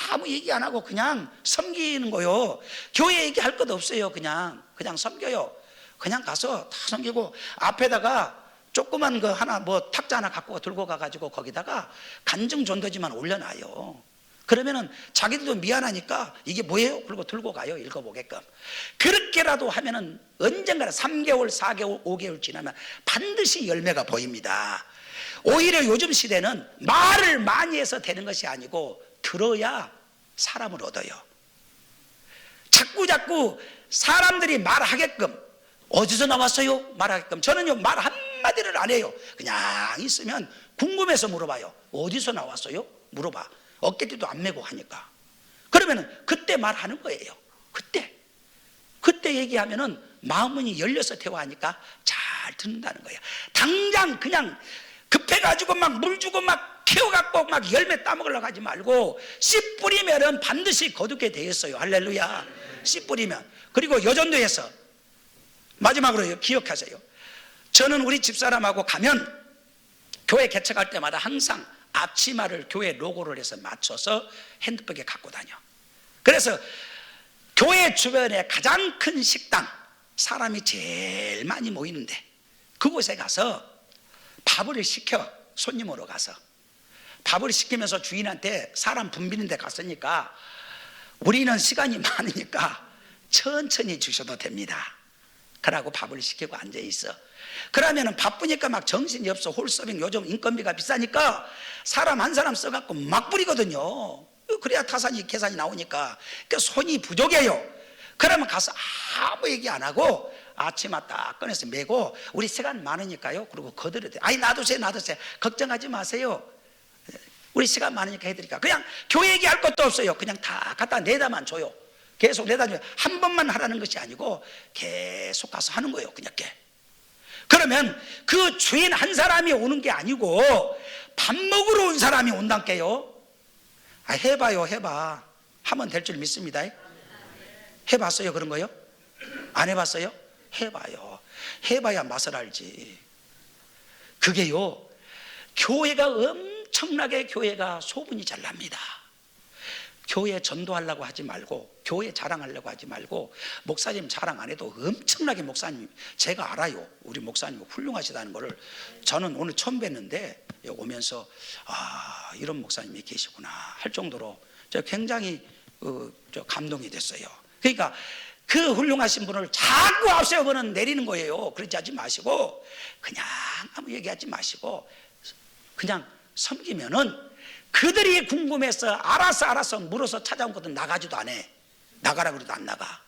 아무 얘기 안 하고 그냥 섬기는 거요. 교회 얘기할 것 없어요. 그냥 섬겨요. 그냥 가서 다 섬기고 앞에다가 조그만 거 하나, 뭐 탁자 하나 갖고 들고 가가지고 거기다가 간증 전도지만 올려놔요. 그러면은 자기들도 미안하니까 이게 뭐예요? 그리고 들고 가요. 읽어보게끔. 그렇게라도 하면은 언젠가는 3개월, 4개월, 5개월 지나면 반드시 열매가 보입니다. 오히려 요즘 시대는 말을 많이 해서 되는 것이 아니고 들어야 사람을 얻어요. 자꾸 사람들이 말하게끔, 어디서 나왔어요? 말하게끔. 저는요, 말 한마디를 안 해요. 그냥 있으면 궁금해서 물어봐요. 어디서 나왔어요? 물어봐. 어깨띠도 안 메고 하니까. 그러면은 그때 말하는 거예요. 그때 얘기하면은 마음문이 열려서 대화하니까 잘 듣는다는 거예요. 당장 그냥 급해가지고 막 물 주고 막 키워갖고 막 열매 따먹으려고 하지 말고 씨 뿌리면은 반드시 거두게 되어 있어요. 할렐루야. 씨 뿌리면. 그리고 여전도에서 마지막으로 기억하세요. 저는 우리 집사람하고 가면 교회 개척할 때마다 항상 앞치마를 교회 로고를 해서 맞춰서 핸드백에 갖고 다녀. 그래서 교회 주변에 가장 큰 식당, 사람이 제일 많이 모이는데 그곳에 가서 밥을 시켜. 손님으로 가서 밥을 시키면서 주인한테 사람 붐비는 데 갔으니까 우리는 시간이 많으니까 천천히 주셔도 됩니다. 그러고 밥을 시키고 앉아있어. 그러면은 바쁘니까 막 정신이 없어. 홀서빙 요즘 인건비가 비싸니까 사람 한 사람 써갖고 막 뿌리거든요. 그래야 타산이 계산이 나오니까. 그러니까 손이 부족해요. 그러면 가서 아무 얘기 안 하고 아침에 딱 꺼내서 메고 우리 시간 많으니까요. 그리고 거들어야 돼. 아니 놔두세요. 걱정하지 마세요. 우리 시간 많으니까 해드릴까. 그냥 교회 얘기할 것도 없어요. 그냥 다 갖다 내다만 줘요. 계속 내다주면 한 번만 하라는 것이 아니고 계속 가서 하는 거예요. 그냥 그러면 그 주인 한 사람이 오는 게 아니고 밥 먹으러 온 사람이 온단께요. 해봐요. 해봐. 하면 될 줄 믿습니다. 해봤어요? 그런 거요? 안 해봤어요? 해봐요. 해봐야 맛을 알지. 그게요, 교회가 엄청나게 교회가 소문이 잘 납니다. 교회 전도하려고 하지 말고, 교회 자랑하려고 하지 말고, 목사님 자랑 안 해도 엄청나게 목사님, 제가 알아요. 우리 목사님 훌륭하시다는 거를. 저는 오늘 처음 뵀는데 여기 오면서 이런 목사님이 계시구나 할 정도로 제가 굉장히 감동이 됐어요. 그러니까 그 훌륭하신 분을 자꾸 앞세워보는 내리는 거예요. 그러지 하지 마시고 그냥 아무 얘기하지 마시고 그냥 섬기면은 그들이 궁금해서 알아서 물어서 찾아온 것들은 나가지도 안 해. 나가라 그래도 안 나가.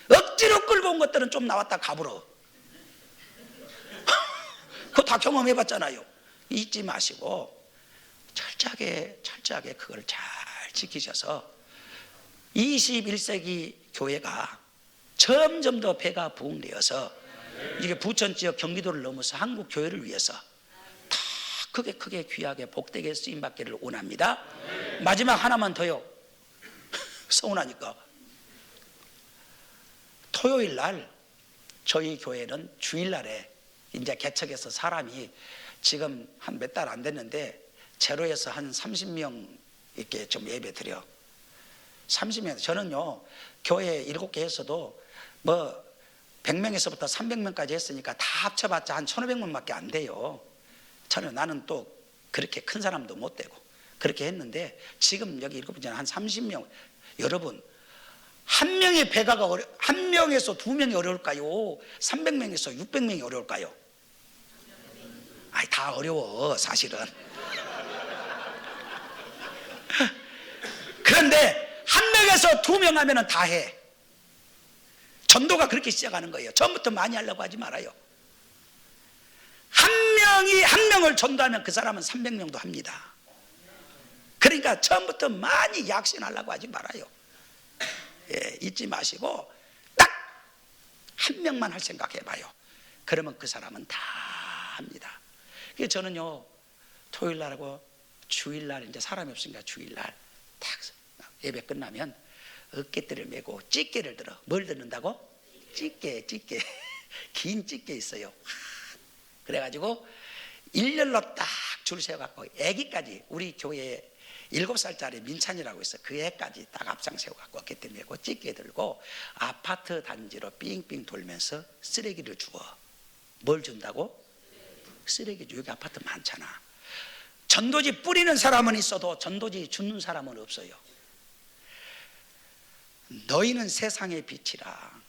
억지로 끌고 온 것들은 좀 나왔다 가불어. 그거 다 경험해봤잖아요. 잊지 마시고 철저하게 그걸 잘 지키셔서 21세기 교회가 점점 더 배가 부흥되어서 이게 부천 지역 경기도를 넘어서 한국 교회를 위해서 다 크게 귀하게 복되게 쓰임받기를 원합니다. 마지막 하나만 더요. 서운하니까 토요일 날 저희 교회는 주일날에 이제 개척해서 사람이 지금 한 몇 달 안 됐는데 제로에서 한 30명 이렇게 좀 예배 드려. 30명. 저는요 교회 7개에서도 뭐 100명에서부터 300명까지 했으니까 다 합쳐봤자 한 1500명밖에 안 돼요. 나는 또 그렇게 큰 사람도 못 되고 그렇게 했는데 지금 여기 7번째는 한 30명. 여러분 한 명의 배가가 한 명에서 2명이 어려울까요? 300명에서 600명이 어려울까요? 다 어려워 사실은. 그런데 한 명에서 2명 하면 다 해. 전도가 그렇게 시작하는 거예요. 처음부터 많이 하려고 하지 말아요. 한 명을 전도하면 그 사람은 300명도 합니다. 그러니까 처음부터 많이 약신하려고 하지 말아요. 잊지 마시고 딱 한 명만 할 생각 해봐요. 그러면 그 사람은 다 합니다. 그래서 저는요 토요일날하고 주일날 이제 사람이 없으니까 주일날 딱 예배 끝나면 어깨대를 메고 찌개를 들어. 뭘 듣는다고? 찌개 긴 찌개 있어요. 그래가지고 일렬로 딱 줄 세워갖고 애기까지 우리 교회에 7살짜리 민찬이라고 있어. 그 애까지 딱 앞장 세워갖고 어깨대 메고 찌개 들고 아파트 단지로 삥삥 돌면서 쓰레기를 주워. 뭘 준다고? 쓰레기 주. 여기 아파트 많잖아. 전도지 뿌리는 사람은 있어도 전도지 주는 사람은 없어요. 너희는 세상의 빛이라.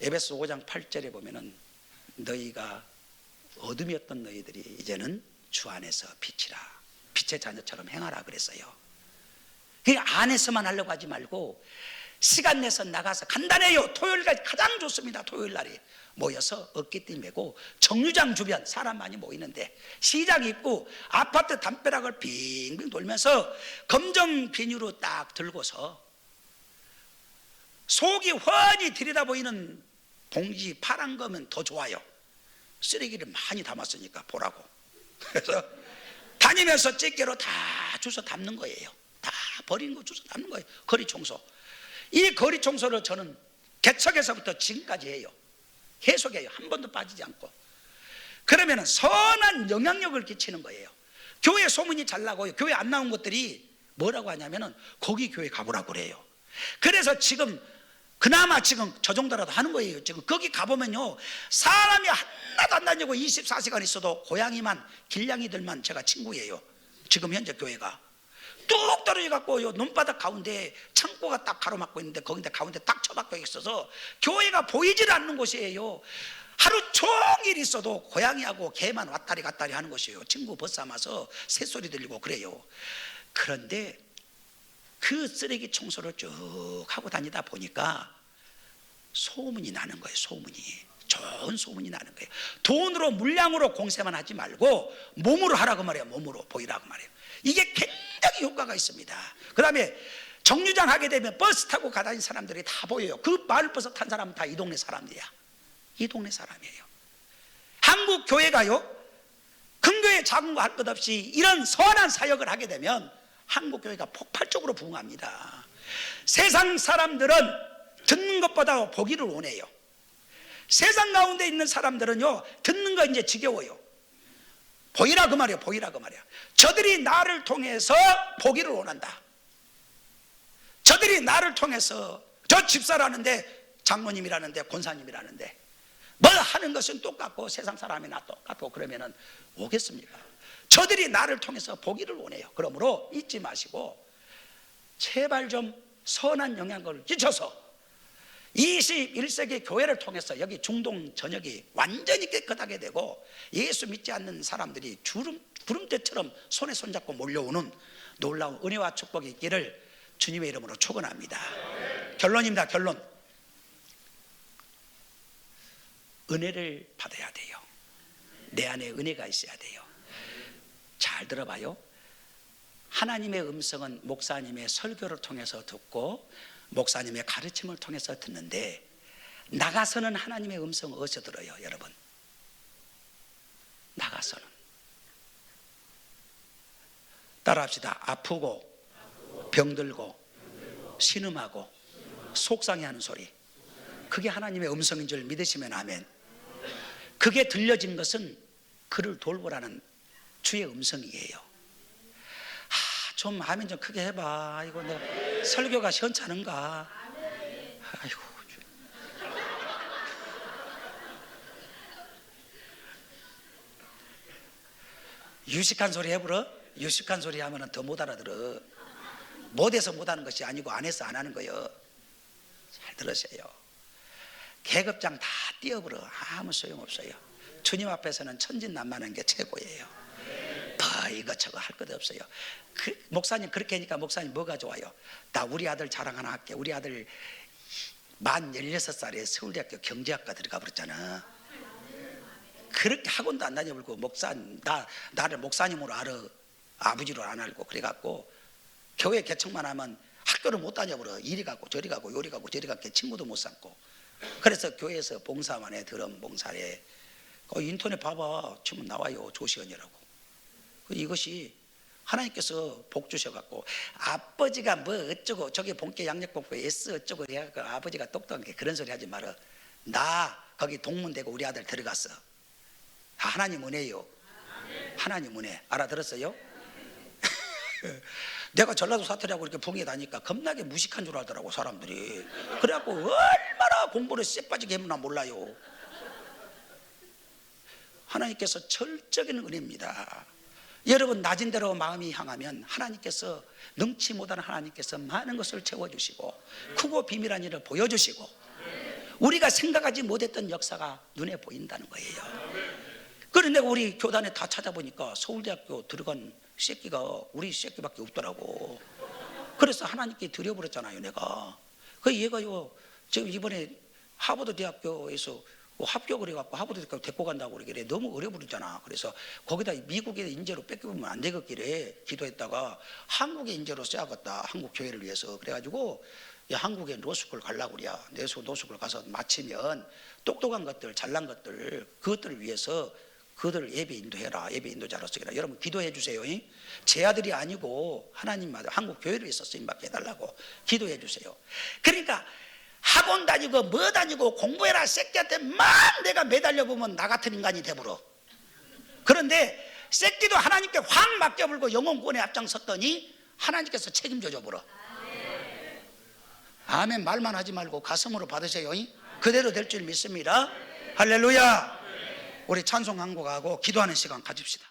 에베소 5장 8절에 보면은 너희가 어둠이었던 너희들이 이제는 주 안에서 빛이라. 빛의 자녀처럼 행하라 그랬어요. 그 안에서만 하려고 하지 말고 시간 내서 나가서 간단해요. 토요일까지 가장 좋습니다. 토요일 날이 모여서 어깨띠 메고 정류장 주변 사람 많이 모이는데 시장 입구 아파트 담벼락을 빙빙 돌면서 검정 비닐로 딱 들고서 속이 훤히 들여다 보이는 봉지 파란 거면 더 좋아요. 쓰레기를 많이 담았으니까 보라고. 그래서 다니면서 찌개로 다 주워 담는 거예요. 다 버리는 거 주워 담는 거예요. 거리 청소. 이 거리 청소를 저는 개척에서부터 지금까지 해요. 계속해요. 한 번도 빠지지 않고. 그러면 선한 영향력을 끼치는 거예요. 교회 소문이 잘 나고요. 교회 안 나온 것들이 뭐라고 하냐면은 거기 교회 가보라고 그래요. 그래서 지금 그나마 지금 저 정도라도 하는 거예요. 지금 거기 가보면요 사람이 하나도 안 다니고 24시간 있어도 고양이만 길냥이들만 제가 친구예요. 지금 현재 교회가 뚝 떨어져 갖고 요 논바닥 가운데 창고가 딱 가로막고 있는데 거기다 가운데 딱 처박혀 있어서 교회가 보이질 않는 곳이에요. 하루 종일 있어도 고양이하고 개만 왔다리 갔다리 하는 곳이에요. 친구 벗삼아서 새소리 들리고 그래요. 그런데 그 쓰레기 청소를 쭉 하고 다니다 보니까 소문이 나는 거예요. 좋은 소문이 나는 거예요. 돈으로 물량으로 공세만 하지 말고 몸으로 하라고 말해요. 몸으로 보이라고 말해요. 이게 굉장히 효과가 있습니다. 그 다음에 정류장 하게 되면 버스 타고 가다니는 사람들이 다 보여요. 그 마을버스 탄 사람은 다 이 동네 사람들이야. 이 동네 사람이에요. 한국 교회가요, 큰 교회 작은 거 할 것 없이 이런 선한 사역을 하게 되면 한국 교회가 폭발적으로 부흥합니다. 세상 사람들은 듣는 것보다 보기를 원해요. 세상 가운데 있는 사람들은요, 듣는 거 이제 지겨워요. 보이라 그 말이에요. 보이라 그 말이야. 저들이 나를 통해서 보기를 원한다. 저들이 나를 통해서, 저 집사라는데 장로님이라는데 권사님이라는데 뭐 하는 것은 똑같고 세상 사람이나 똑같고 그러면은 오겠습니까? 저들이 나를 통해서 보기를 원해요. 그러므로 잊지 마시고 제발 좀 선한 영향을 끼쳐서 21세기 교회를 통해서 여기 중동 전역이 완전히 깨끗하게 되고 예수 믿지 않는 사람들이 구름대처럼 손에 손잡고 몰려오는 놀라운 은혜와 축복이 있기를 주님의 이름으로 축원합니다. 결론입니다. 결론. 은혜를 받아야 돼요. 내 안에 은혜가 있어야 돼요. 잘 들어봐요. 하나님의 음성은 목사님의 설교를 통해서 듣고 목사님의 가르침을 통해서 듣는데, 나가서는 하나님의 음성을 어디서 들어요, 여러분? 나가서는. 따라합시다. 아프고 병들고 신음하고 속상해하는 소리, 그게 하나님의 음성인 줄 믿으시면 아멘. 그게 들려진 것은 그를 돌보라는 주의 음성이에요. 좀 아멘 좀 크게 해봐. 이거 내가 설교가 시원찮은가? 아이고. 유식한 소리 해버려? 유식한 소리 하면 더 못 알아들어. 못해서 못하는 것이 아니고 안 해서 안 하는 거예요. 잘 들으세요. 계급장 다 띄어버려. 아무 소용없어요. 주님 앞에서는 천진난만한 게 최고예요. 더 이것저것 할 것 없어요. 목사님 그렇게 하니까 목사님 뭐가 좋아요? 나 우리 아들 자랑 하나 할게. 우리 아들 만 16살에 서울대학교 경제학과 들어가 버렸잖아. 그렇게 학원도 안 다녀보고 나를 목사님으로 알아. 아버지로 안 알고. 그래갖고 교회 개척만 하면 학교를 못 다녀버려. 이리 가고 저리 가고 요리 가고 저리 가고 친구도 못 삼고. 그래서 교회에서 봉사만 해. 드럼 봉사해. 인터넷 봐봐. 치면 나와요. 조시원이라고. 이것이 하나님께서 복 주셔갖고, 아버지가 뭐 어쩌고 저기 본께 양력복고 S 어쩌고 해갖고 아버지가 똑똑한 게 그런 소리 하지 마라. 나 거기 동문대고 우리 아들 들어갔어. 하나님 은혜요. 하나님 은혜. 알아들었어요? 내가 전라도 사투리하고 이렇게 붕에 다니까 겁나게 무식한 줄 알더라고 사람들이. 그래갖고 얼마나 공부를 쎄빠지게 했나 몰라요. 하나님께서 절적인 은혜입니다. 여러분 낮은 대로 마음이 향하면 하나님께서, 능치 못하는 하나님께서 많은 것을 채워주시고 크고 비밀한 일을 보여주시고 우리가 생각하지 못했던 역사가 눈에 보인다는 거예요. 그런데 우리 교단에 다 찾아보니까 서울대학교 들어간 새끼가 우리 새끼밖에 없더라고. 그래서 하나님께 드려버렸잖아요 내가. 그 얘가요 지금 이번에 하버드 대학교에서 합격을 해갖고 하버드 대학교 데리고 간다고 그러길래 너무 어려 부르잖아. 그래서 거기다 미국의 인재로 뺏기면 안 되겠길래 기도했다가 한국의 인재로 써야겠다. 한국 교회를 위해서. 그래가지고 한국에 노스쿨 가려고 그래. 노스쿨 가서 마치면 똑똑한 것들, 잘난 것들, 그것들을 위해서 그들을 예배 인도해라. 예배 인도자로서. 여러분 기도해 주세요. 제 아들이 아니고 하나님 한국 교회를 위해서 쓰임받게 해달라고 기도해 주세요. 그러니까 학원 다니고 뭐 다니고 공부해라 새끼한테만 내가 매달려 보면 나 같은 인간이 돼버려. 그런데 새끼도 하나님께 확 맡겨버리고 영혼구원에 앞장섰더니 하나님께서 책임져 줘버려. 아멘 말만 하지 말고 가슴으로 받으세요. 그대로 될 줄 믿습니다. 할렐루야. 우리 찬송 한 곡하고 기도하는 시간 가집시다.